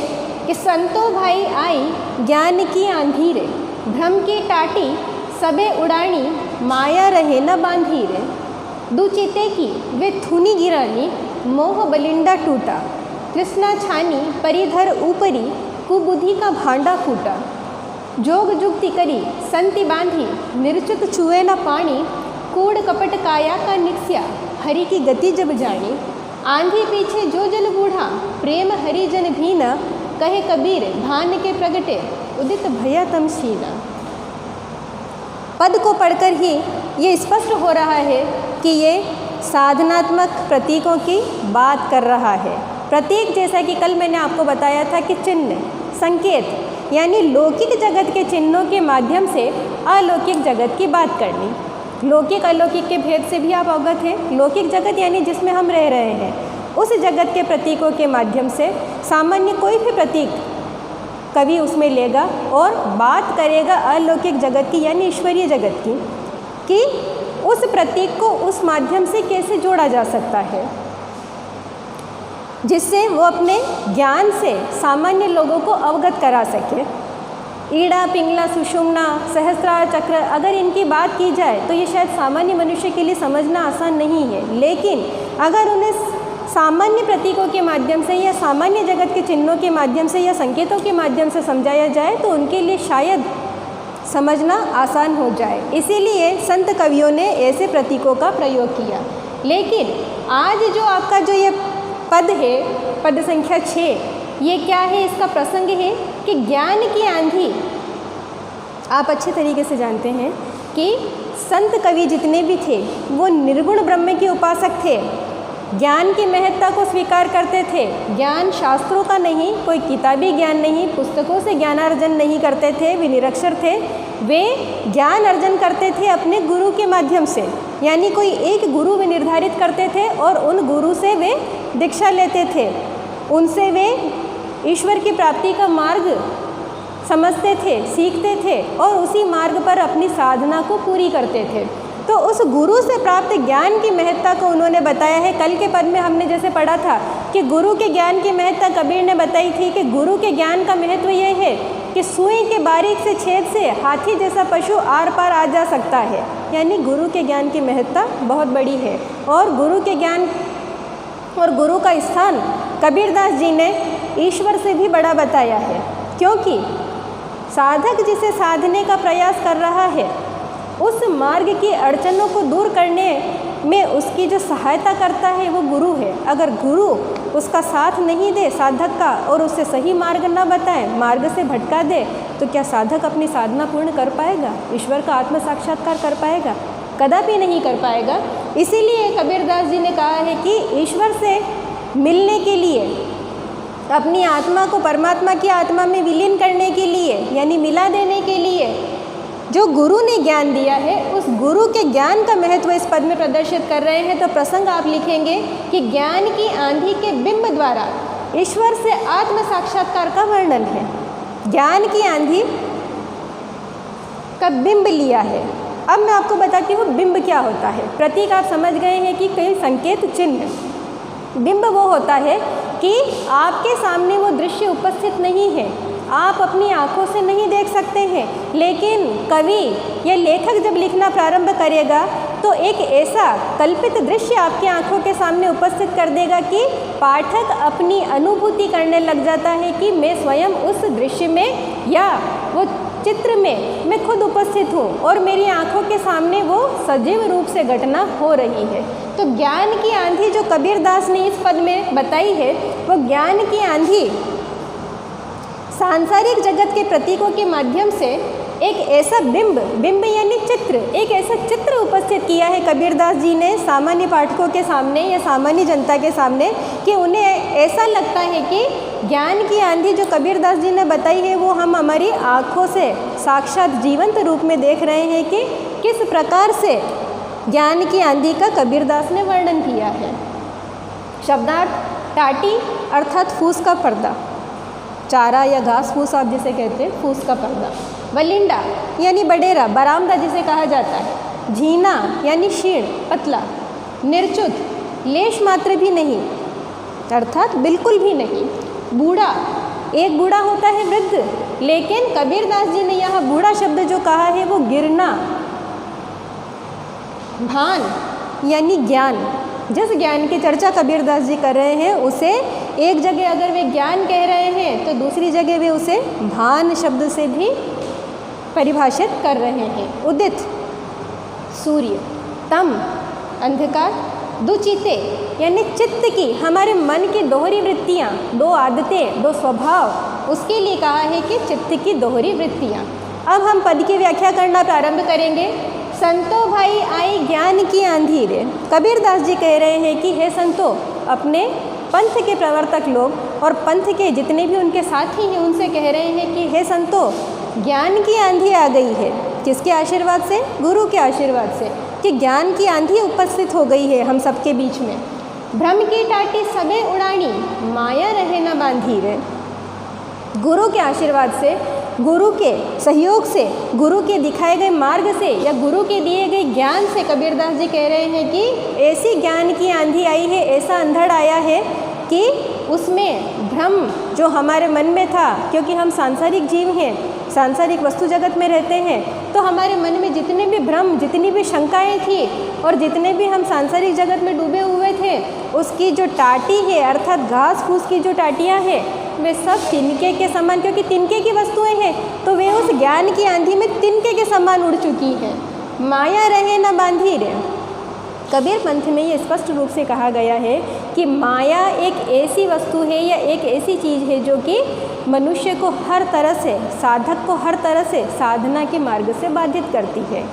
कि संतो भाई आई ज्ञान की आंधी रे, भ्रम की टाटी सबे उड़ानी, माया रहे न बांधी रे, दुचिते की वे थुनी गिरानी, मोह बलिंडा टूटा, कृष्णा छानी परिधर ऊपरी, कुबुद्धि का भांडा फूटा, जोग जुक्ति करी संति बांधी, निर्चुत चुए न पानी, कूड़ कपट काया का निक्स्या, हरि की गति जब जानी, आंधी पीछे जो जल बूढ़ा, प्रेम हरिजन भीना, कहे कबीर भान के प्रगटे, उदित भया तमसीना। पद को पढ़कर ही ये स्पष्ट हो रहा है कि ये साधनात्मक प्रतीकों की बात कर रहा है। प्रतीक जैसा कि कल मैंने आपको बताया था कि चिन्ह, संकेत यानी लौकिक जगत के चिन्हों के माध्यम से अलौकिक जगत की बात करनी। लौकिक अलौकिक के भेद से भी आप अवगत हैं। लौकिक जगत यानी जिसमें हम रह रहे हैं, उस जगत के प्रतीकों के माध्यम से सामान्य कोई भी प्रतीक कवि उसमें लेगा और बात करेगा अलौकिक जगत की यानी ईश्वरीय जगत की, कि उस प्रतीक को उस माध्यम से कैसे जोड़ा जा सकता है जिससे वो अपने ज्ञान से सामान्य लोगों को अवगत करा सके। ईड़ा पिंगला सुषुम्ना सहस्रार चक्र, अगर इनकी बात की जाए तो ये शायद सामान्य मनुष्य के लिए समझना आसान नहीं है, लेकिन अगर उन्हें सामान्य प्रतीकों के माध्यम से या सामान्य जगत के चिन्हों के माध्यम से या संकेतों के माध्यम से समझाया जाए तो उनके लिए शायद समझना आसान हो जाए। इसीलिए संत कवियों ने ऐसे प्रतीकों का प्रयोग किया। लेकिन आज जो आपका जो ये पद है, पद संख्या 6, ये क्या है? इसका प्रसंग है कि ज्ञान की आंधी। आप अच्छे तरीके से जानते हैं कि संत कवि जितने भी थे वो निर्गुण ब्रह्म के उपासक थे, ज्ञान की महत्ता को स्वीकार करते थे। ज्ञान शास्त्रों का नहीं, कोई किताबी ज्ञान नहीं, पुस्तकों से ज्ञानार्जन नहीं करते थे, वे निरक्षर थे। वे ज्ञान अर्जन करते थे अपने गुरु के माध्यम से, यानी कोई एक गुरु वे निर्धारित करते थे और उन गुरु से वे दीक्षा लेते थे। उनसे वे ईश्वर की प्राप्ति का मार्ग समझते थे, सीखते थे और उसी मार्ग पर अपनी साधना को पूरी करते थे। तो उस गुरु से प्राप्त ज्ञान की महत्ता को उन्होंने बताया है। कल के पद में हमने जैसे पढ़ा था कि गुरु के ज्ञान की महत्ता कबीर ने बताई थी कि गुरु के ज्ञान का महत्व यह है कि सुई के बारीक से छेद से हाथी जैसा पशु आर पार आ जा सकता है, यानी गुरु के ज्ञान की महत्ता बहुत बड़ी है। और गुरु के ज्ञान और गुरु का स्थान कबीरदास जी ने ईश्वर से भी बड़ा बताया है, क्योंकि साधक जिसे साधने का प्रयास कर रहा है उस मार्ग की अड़चनों को दूर करने में उसकी जो सहायता करता है वो गुरु है। अगर गुरु उसका साथ नहीं दे साधक का और उसे सही मार्ग न बताए, मार्ग से भटका दे, तो क्या साधक अपनी साधना पूर्ण कर पाएगा? ईश्वर का आत्म साक्षात्कार कर पाएगा? कदापि नहीं कर पाएगा। इसीलिए कबीरदास जी ने कहा है कि ईश्वर से मिलने के लिए, अपनी आत्मा को परमात्मा की आत्मा में विलीन करने के लिए यानी मिला देने के लिए जो गुरु ने ज्ञान दिया है उस गुरु के ज्ञान का महत्व इस पद में प्रदर्शित कर रहे हैं। तो प्रसंग आप लिखेंगे कि ज्ञान की आंधी के बिंब द्वारा ईश्वर से आत्म साक्षात्कार का वर्णन है। ज्ञान की आंधी का बिंब लिया है। अब मैं आपको बताती हूँ बिंब क्या होता है। प्रतीक आप समझ गए हैं कि कई संकेत चिन्ह। बिंब वो होता है कि आपके सामने वो दृश्य उपस्थित नहीं है, आप अपनी आँखों से नहीं देख सकते हैं, लेकिन कवि या लेखक जब लिखना प्रारंभ करेगा तो एक ऐसा कल्पित दृश्य आपकी आंखों के सामने उपस्थित कर देगा कि पाठक अपनी अनुभूति करने लग जाता है कि मैं स्वयं उस दृश्य में या वो चित्र में मैं खुद उपस्थित हूँ और मेरी आंखों के सामने वो सजीव रूप से घटना हो रही है। तो ज्ञान की आंधी जो कबीरदास ने इस पद में बताई है, वो ज्ञान की आंधी सांसारिक जगत के प्रतीकों के माध्यम से एक ऐसा बिंब यानी चित्र, एक ऐसा चित्र उपस्थित किया है कबीरदास जी ने सामान्य पाठकों के सामने या सामान्य जनता के सामने कि उन्हें ऐसा लगता है कि ज्ञान की आंधी जो कबीरदास जी ने बताई है वो हम हमारी आँखों से साक्षात जीवंत रूप में देख रहे हैं कि किस प्रकार से ज्ञान की आंधी का कबीरदास ने वर्णन किया है। शब्दार्थ टाटी अर्थात फूस का पर्दा, चारा या घास फूस आप जिसे कहते हैं, फूस का पर्दा। वलिंडा यानी बडेरा, बरामदा जिसे कहा जाता है। झीना यानी क्षीण पतला। निर्चुत लेश मात्र भी नहीं अर्थात बिल्कुल भी नहीं। बूढ़ा, एक बूढ़ा होता है वृद्ध, लेकिन कबीरदास जी ने यहाँ बूढ़ा शब्द जो कहा है वो गिरना। भान यानी ज्ञान, जिस ज्ञान की चर्चा कबीरदास जी कर रहे हैं उसे एक जगह अगर वे ज्ञान कह रहे हैं तो दूसरी जगह वे उसे भान शब्द से भी परिभाषित कर रहे हैं। उदित सूर्य, तम अंधकार, दुचिते यानी चित्त की, हमारे मन की दोहरी वृत्तियाँ, दो आदतें, दो स्वभाव, उसके लिए कहा है कि चित्त की दोहरी वृत्तियाँ। अब हम पद की व्याख्या करना प्रारंभ करेंगे। संतो भाई आई ज्ञान की आंधी रे। कबीरदास जी कह रहे हैं कि हे संतो, अपने पंथ के प्रवर्तक लोग और पंथ के जितने भी उनके साथी हैं उनसे कह रहे हैं कि हे संतो, ज्ञान की आंधी आ गई है। किसके आशीर्वाद से? गुरु के आशीर्वाद से, कि ज्ञान की आंधी उपस्थित हो गई है हम सबके बीच में। भ्रम की टाटी सबे उड़ानी, माया रहे न बांधी रे। गुरु के आशीर्वाद से, गुरु के सहयोग से, गुरु के दिखाए गए मार्ग से या गुरु के दिए गए ज्ञान से कबीरदास जी कह रहे हैं कि ऐसी ज्ञान की आंधी आई है, ऐसा अंधड़ आया है कि उसमें भ्रम जो हमारे मन में था, क्योंकि हम सांसारिक जीव हैं, सांसारिक वस्तु जगत में रहते हैं, तो हमारे मन में जितने भी भ्रम, जितनी भी शंकाएं थी और जितने भी हम सांसारिक जगत में डूबे हुए थे, उसकी जो टाटी है अर्थात घास फूस की जो टाटियाँ हैं वे सब तिनके के समान, क्योंकि तिनके की वस्तुएं हैं तो वे उस ज्ञान की आंधी में तिनके के समान उड़ चुकी हैं। माया रहे न बांधी रे। कबीर पंथ में ये स्पष्ट रूप से कहा गया है कि माया एक ऐसी वस्तु है या एक ऐसी चीज़ है जो कि मनुष्य को हर तरह से, साधक को हर तरह से साधना के मार्ग से बाधित करती है।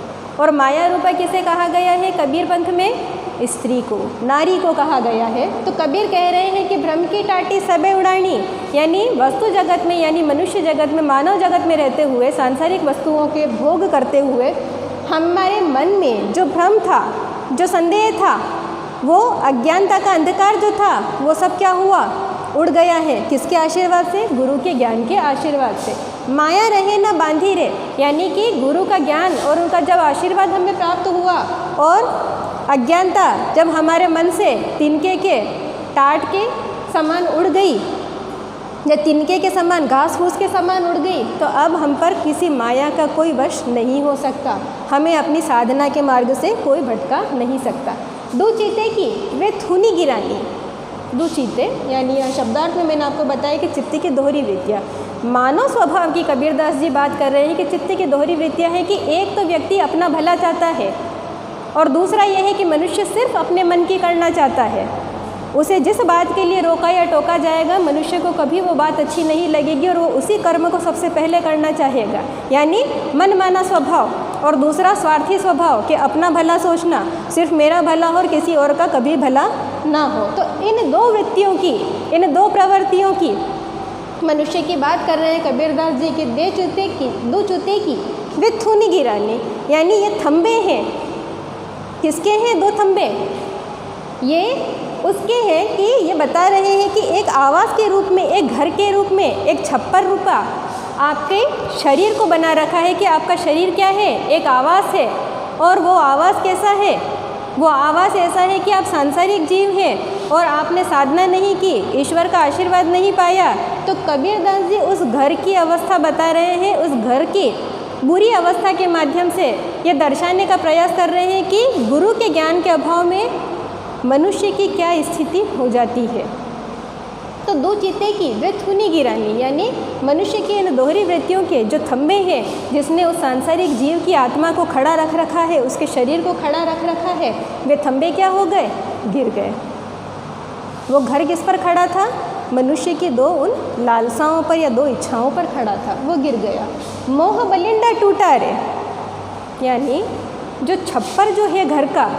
और माया रूपा किसे कहा गया है कबीर पंथ में? स्त्री को, नारी को कहा गया है। तो कबीर कह रहे हैं कि भ्रम की टाटी सबे उड़ानी, यानी वस्तु जगत में, यानी मनुष्य जगत में, मानव जगत में रहते हुए, सांसारिक वस्तुओं के भोग करते हुए हमारे मन में जो भ्रम था, जो संदेह था, वो अज्ञानता का अंधकार जो था, वो सब क्या हुआ? उड़ गया है। किसके आशीर्वाद से? गुरु के ज्ञान के आशीर्वाद से। माया रहे ना बांधी रे, यानी कि गुरु का ज्ञान और उनका जब आशीर्वाद हमें प्राप्त हुआ और अज्ञानता जब हमारे मन से तिनके के टाट के समान उड़ गई या तिनके के समान, घास फूस के समान उड़ गई, तो अब हम पर किसी माया का कोई वश नहीं हो सकता, हमें अपनी साधना के मार्ग से कोई भटका नहीं सकता। दो चीते की वे थूनी गिरानी। दो चीते यानी यह शब्दार्थ में मैंने आपको बताया कि चित्त की दोहरी वृत्तियाँ, मानव स्वभाव की कबीरदास जी बात कर रहे हैं कि चित्त की दोहरी वृत्तियाँ हैं कि एक तो व्यक्ति अपना भला चाहता है और दूसरा यह है कि मनुष्य सिर्फ अपने मन की करना चाहता है। उसे जिस बात के लिए रोका या टोका जाएगा, मनुष्य को कभी वो बात अच्छी नहीं लगेगी और वो उसी कर्म को सबसे पहले करना चाहेगा, यानी मनमाना स्वभाव। और दूसरा स्वार्थी स्वभाव कि अपना भला सोचना, सिर्फ मेरा भला और किसी और का कभी भला ना हो। तो इन दो वृत्तियों की, इन दो प्रवृत्तियों की मनुष्य की बात कर रहे हैं कबीरदास जी के दो चूते की वे थूनी गिरानी, यानी ये थंबे हैं। किसके हैं? 2 थंबे। ये उसके हैं कि ये बता रहे हैं कि एक आवास के रूप में, एक घर के रूप में, एक छप्पर रूपा आपके शरीर को बना रखा है कि आपका शरीर क्या है? एक आवास है। और वो आवास कैसा है? वो आवास ऐसा है कि आप सांसारिक जीव हैं और आपने साधना नहीं की, ईश्वर का आशीर्वाद नहीं पाया। तो कबीरदास जी उस घर की अवस्था बता रहे हैं, उस घर की बुरी अवस्था के माध्यम से ये दर्शाने का प्रयास कर रहे हैं कि गुरु के ज्ञान के अभाव में मनुष्य की क्या स्थिति हो जाती है। तो 2 चित्ते की वे थूनी गिरानी, यानी मनुष्य की इन दोहरी वृत्तियों के जो थंबे हैं, जिसने उस सांसारिक जीव की आत्मा को खड़ा रख रखा है, उसके शरीर को खड़ा रख रखा है, वे थंबे क्या हो गए? गिर गए। वो घर किस पर खड़ा था? मनुष्य की 2 उन लालसाओं पर या 2 इच्छाओं पर खड़ा था, वो गिर गया। मोह बलिंडा टूटा रे, यानी जो छप्पर जो है घर का,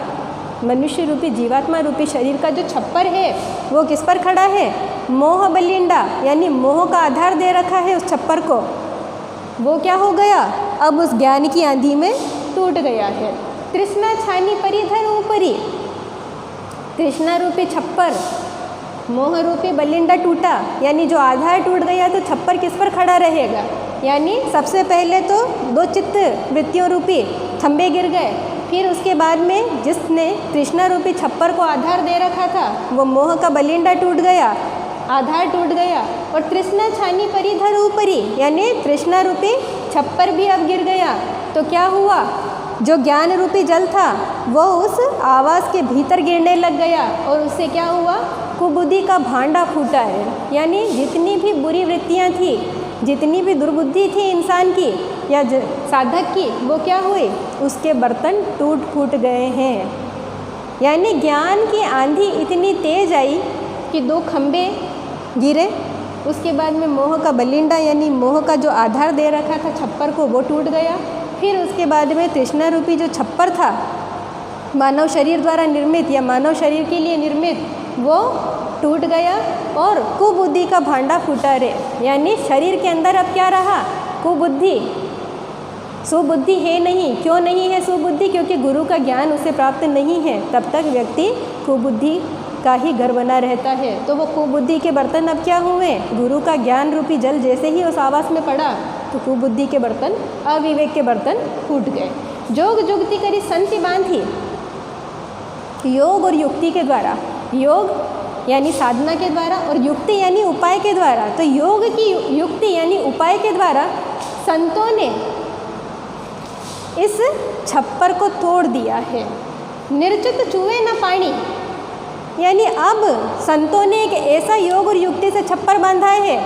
मनुष्य रूपी जीवात्मा रूपी शरीर का जो छप्पर है, वो किस पर खड़ा है? मोह बलिंडा, यानी मोह का आधार दे रखा है उस छप्पर को। वो क्या हो गया? अब उस ज्ञान की आंधी में टूट गया है। तृष्णा छानी परिधर ऊपरी, तृष्णा रूपी छप्पर, मोह रूपी बलिंडा टूटा, यानी जो आधार टूट गया तो छप्पर किस पर खड़ा रहेगा? यानी सबसे पहले तो 2 चित्त वृत्तियों रूपी थंबे गिर गए, फिर उसके बाद में जिसने तृष्णा रूपी छप्पर को आधार दे रखा था, वो मोह का बलिंडा टूट गया, आधार टूट गया। और तृष्णा छानी परिधर ऊपरी, यानी तृष्णा रूपी छप्पर भी अब गिर गया। तो क्या हुआ? जो ज्ञान रूपी जल था वो उस आवास के भीतर गिरने लग गया और उससे क्या हुआ? कुबुद्धि का भांडा फूटा है, यानी जितनी भी बुरी वृत्तियाँ थी, जितनी भी दुर्बुद्धि थी इंसान की या साधक की, वो क्या हुई? उसके बर्तन टूट फूट गए हैं। यानी ज्ञान की आंधी इतनी तेज आई कि 2 खंबे गिरे, उसके बाद में मोह का बलिंडा यानी मोह का जो आधार दे रखा था छप्पर को, वो टूट गया। फिर उसके बाद में तृष्णा रूपी जो छप्पर था मानव शरीर द्वारा निर्मित या मानव शरीर के लिए निर्मित, वो टूट गया और कुबुद्धि का भांडा फूटा रे, यानी शरीर के अंदर अब क्या रहा? कुबुद्धि। सुबुद्धि है नहीं। क्यों नहीं है सुबुद्धि? क्योंकि गुरु का ज्ञान उसे प्राप्त नहीं है, तब तक व्यक्ति कुबुद्धि का ही घर बना रहता है। तो वो कुबुद्धि के बर्तन अब क्या हुए? गुरु का ज्ञान रूपी जल जैसे ही उस आवास में पड़ा तो कुबुद्धि के बर्तन, अविवेक के बर्तन फूट गए। जोग जुगति करी संति बांधी, योग और युक्ति के द्वारा, योग यानी साधना के द्वारा और युक्ति यानी उपाय के द्वारा। तो योग की युक्ति यानी उपाय के द्वारा संतों ने इस छप्पर को तोड़ दिया है। निर्चित चूहे न पानी, यानी अब संतों ने एक ऐसा योग और युक्ति से छप्पर बांधा है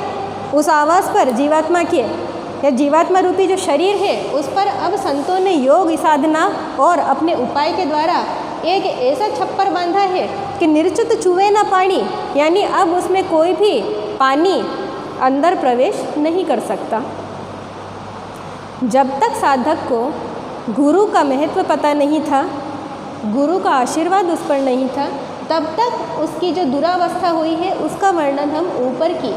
उस आवास पर, जीवात्मा के या जीवात्मा रूपी जो शरीर है उस पर अब संतों ने योग साधना और अपने उपाय के द्वारा एक ऐसा छप्पर बांधा है कि निर्चित चूहे ना पानी, यानी अब उसमें कोई भी पानी अंदर प्रवेश नहीं कर सकता। जब तक साधक को गुरु का महत्व पता नहीं था, गुरु का आशीर्वाद उस पर नहीं था, तब तक उसकी जो दुरावस्था हुई है उसका वर्णन हम ऊपर की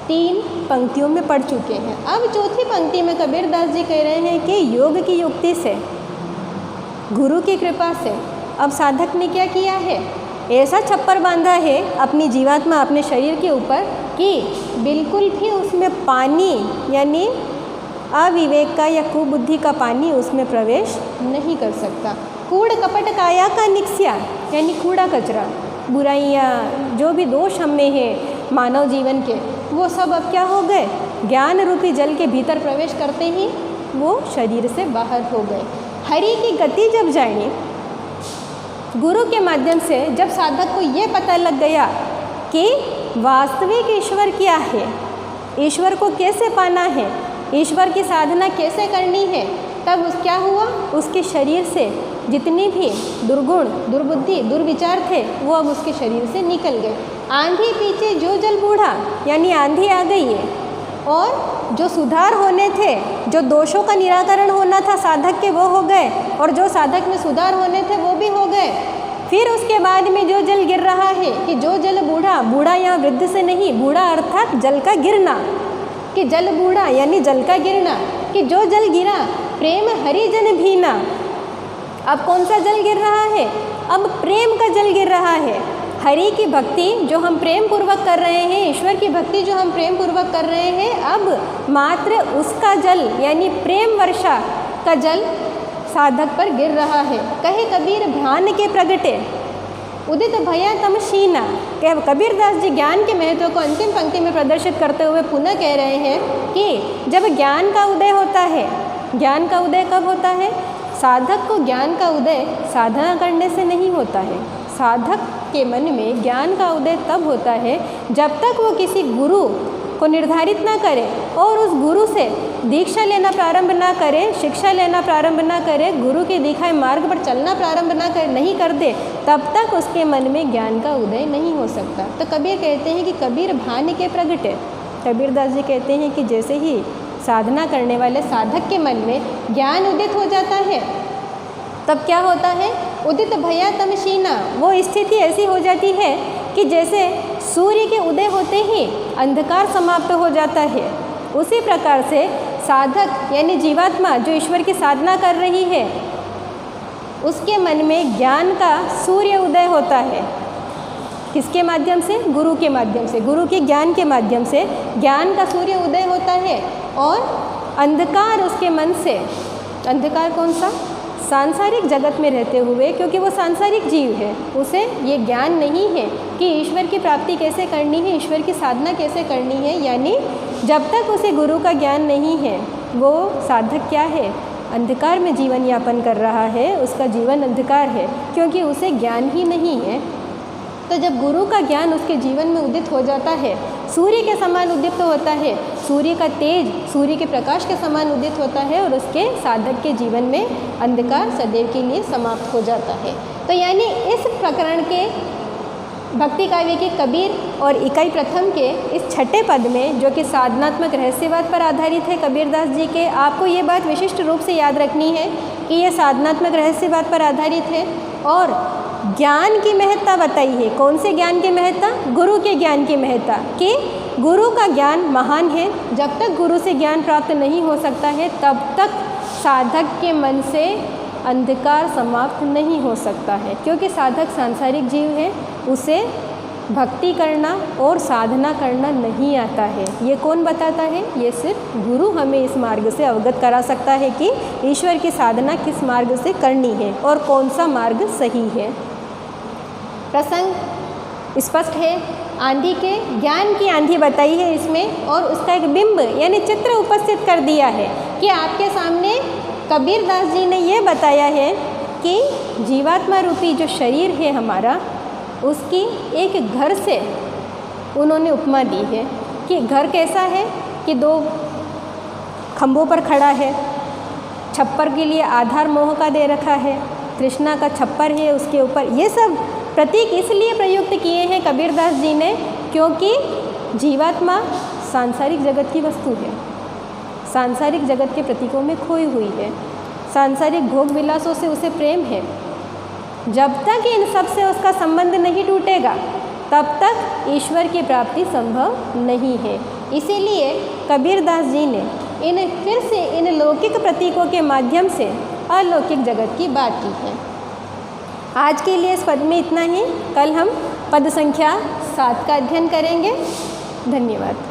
3 पंक्तियों में पढ़ चुके हैं। अब चौथी पंक्ति में कबीरदास जी कह रहे हैं कि योग की युक्ति से, गुरु की कृपा से अब साधक ने क्या किया है? ऐसा छप्पर बांधा है अपनी जीवात्मा, अपने शरीर के ऊपर कि बिल्कुल भी उसमें पानी यानी अविवेक का या कुबुद्धि का पानी उसमें प्रवेश नहीं कर सकता। कूड़ कपट काया का निक्स्या, यानी कूड़ा कचरा, बुराइयाँ, जो भी दोष हम में है मानव जीवन के, वो सब अब क्या हो गए? ज्ञान रूपी जल के भीतर प्रवेश करते ही वो शरीर से बाहर हो गए। हरि की गति जब जानी, गुरु के माध्यम से जब साधक को ये पता लग गया कि वास्तविक ईश्वर क्या है, ईश्वर को कैसे पाना है, ईश्वर की साधना कैसे करनी है, तब उस क्या हुआ? उसके शरीर से जितनी भी दुर्गुण, दुर्बुद्धि, दुर्विचार थे वो अब उसके शरीर से निकल गए। आंधी पीछे जो जल बूढ़ा, यानी आंधी आ गई है और जो सुधार होने थे, जो दोषों का निराकरण होना था साधक के, वो हो गए और जो साधक में सुधार होने थे वो भी हो गए। फिर उसके बाद में जो जल गिर रहा है कि जो जल बूढ़ा, बूढ़ा यहाँ वृद्ध से नहीं, बूढ़ा अर्थात जल का गिरना, कि जल बूढ़ा यानी जल का गिरना, कि जो जल गिरा प्रेम हरिजन भीना। अब कौन सा जल गिर रहा है? अब प्रेम का जल गिर रहा है। हरि की भक्ति जो हम प्रेम पूर्वक कर रहे हैं, ईश्वर की भक्ति जो हम प्रेम पूर्वक कर रहे हैं, अब मात्र उसका जल यानी प्रेम वर्षा का जल साधक पर गिर रहा है। कहे कबीर ध्यान के प्रगटे उदित भया तमशीना। कबीरदास जी ज्ञान के महत्व को अंतिम पंक्ति में प्रदर्शित करते हुए पुनः कह रहे हैं कि जब ज्ञान का उदय होता है, ज्ञान का उदय कब होता है? साधक को ज्ञान का उदय साधना करने से नहीं होता है। साधक के मन में ज्ञान का उदय तब होता है जब तक वो किसी गुरु को निर्धारित ना करे और उस गुरु से दीक्षा लेना प्रारंभ ना करे, शिक्षा लेना प्रारंभ ना करे, गुरु के दिखाए मार्ग पर चलना प्रारंभ नहीं कर दे, तब तक उसके मन में ज्ञान का उदय नहीं हो सकता। तो कबीर कहते हैं कि कबीर भान के प्रगटे। कबीरदास जी कहते हैं कि जैसे ही साधना करने वाले साधक के मन में ज्ञान उदित हो जाता है, तब क्या होता है? उदित भया तमशीना। वो स्थिति ऐसी हो जाती है कि जैसे सूर्य के उदय होते ही अंधकार समाप्त हो जाता है, उसी प्रकार से साधक यानी जीवात्मा जो ईश्वर की साधना कर रही है, उसके मन में ज्ञान का सूर्य उदय होता है। किसके माध्यम से? गुरु के माध्यम से, गुरु के ज्ञान के माध्यम से ज्ञान का सूर्य उदय होता है और अंधकार उसके मन से, अंधकार कौन सा? सांसारिक जगत में रहते हुए, क्योंकि वो सांसारिक जीव है, उसे ये ज्ञान नहीं है कि ईश्वर की प्राप्ति कैसे करनी है, ईश्वर की साधना कैसे करनी है। यानी जब तक उसे गुरु का ज्ञान नहीं है, वो साधक क्या है? अंधकार में जीवन यापन कर रहा है, उसका जीवन अंधकार है, क्योंकि उसे ज्ञान ही नहीं है। तो जब गुरु का ज्ञान उसके जीवन में उदित हो जाता है, सूर्य के समान उदित होता है, सूर्य का तेज सूर्य के प्रकाश के समान उदित होता है और उसके साधक के जीवन में अंधकार सदैव के लिए समाप्त हो जाता है। तो यानी इस प्रकरण के भक्ति काव्य के कबीर और इकाई प्रथम के इस छठे पद में, जो कि साधनात्मक रहस्यवाद पर आधारित है कबीरदास जी के, आपको ये बात विशिष्ट रूप से याद रखनी है कि ये साधनात्मक रहस्यवाद पर आधारित है और ज्ञान की महत्ता बताई है। कौन से ज्ञान की महत्ता? गुरु के ज्ञान की महत्ता, कि गुरु का ज्ञान महान है। जब तक गुरु से ज्ञान प्राप्त नहीं हो सकता है, तब तक साधक के मन से अंधकार समाप्त नहीं हो सकता है, क्योंकि साधक सांसारिक जीव है, उसे भक्ति करना और साधना करना नहीं आता है। ये कौन बताता है? ये सिर्फ गुरु हमें इस मार्ग से अवगत करा सकता है कि ईश्वर की साधना किस मार्ग से करनी है और कौन सा मार्ग सही है। प्रसंग स्पष्ट है, आंधी के ज्ञान की आंधी बताई है इसमें, और उसका एक बिंब यानी चित्र उपस्थित कर दिया है कि आपके सामने कबीरदास जी ने ये बताया है कि जीवात्मा रूपी जो शरीर है हमारा, उसकी एक घर से उन्होंने उपमा दी है कि घर कैसा है कि दो खंभों पर खड़ा है, छप्पर के लिए आधार मोह का दे रखा है, तृष्णा का छप्पर है उसके ऊपर। ये सब प्रतीक इसलिए प्रयुक्त किए हैं कबीरदास जी ने क्योंकि जीवात्मा सांसारिक जगत की वस्तु है, सांसारिक जगत के प्रतीकों में खोई हुई है, सांसारिक भोग विलासों से उसे प्रेम है। जब तक इन सब से उसका संबंध नहीं टूटेगा, तब तक ईश्वर की प्राप्ति संभव नहीं है। इसीलिए कबीरदास जी ने फिर से इन लौकिक प्रतीकों के माध्यम से अलौकिक जगत की बात की है। आज के लिए इस पद में इतना ही। कल हम पद संख्या 7 का अध्ययन करेंगे। धन्यवाद।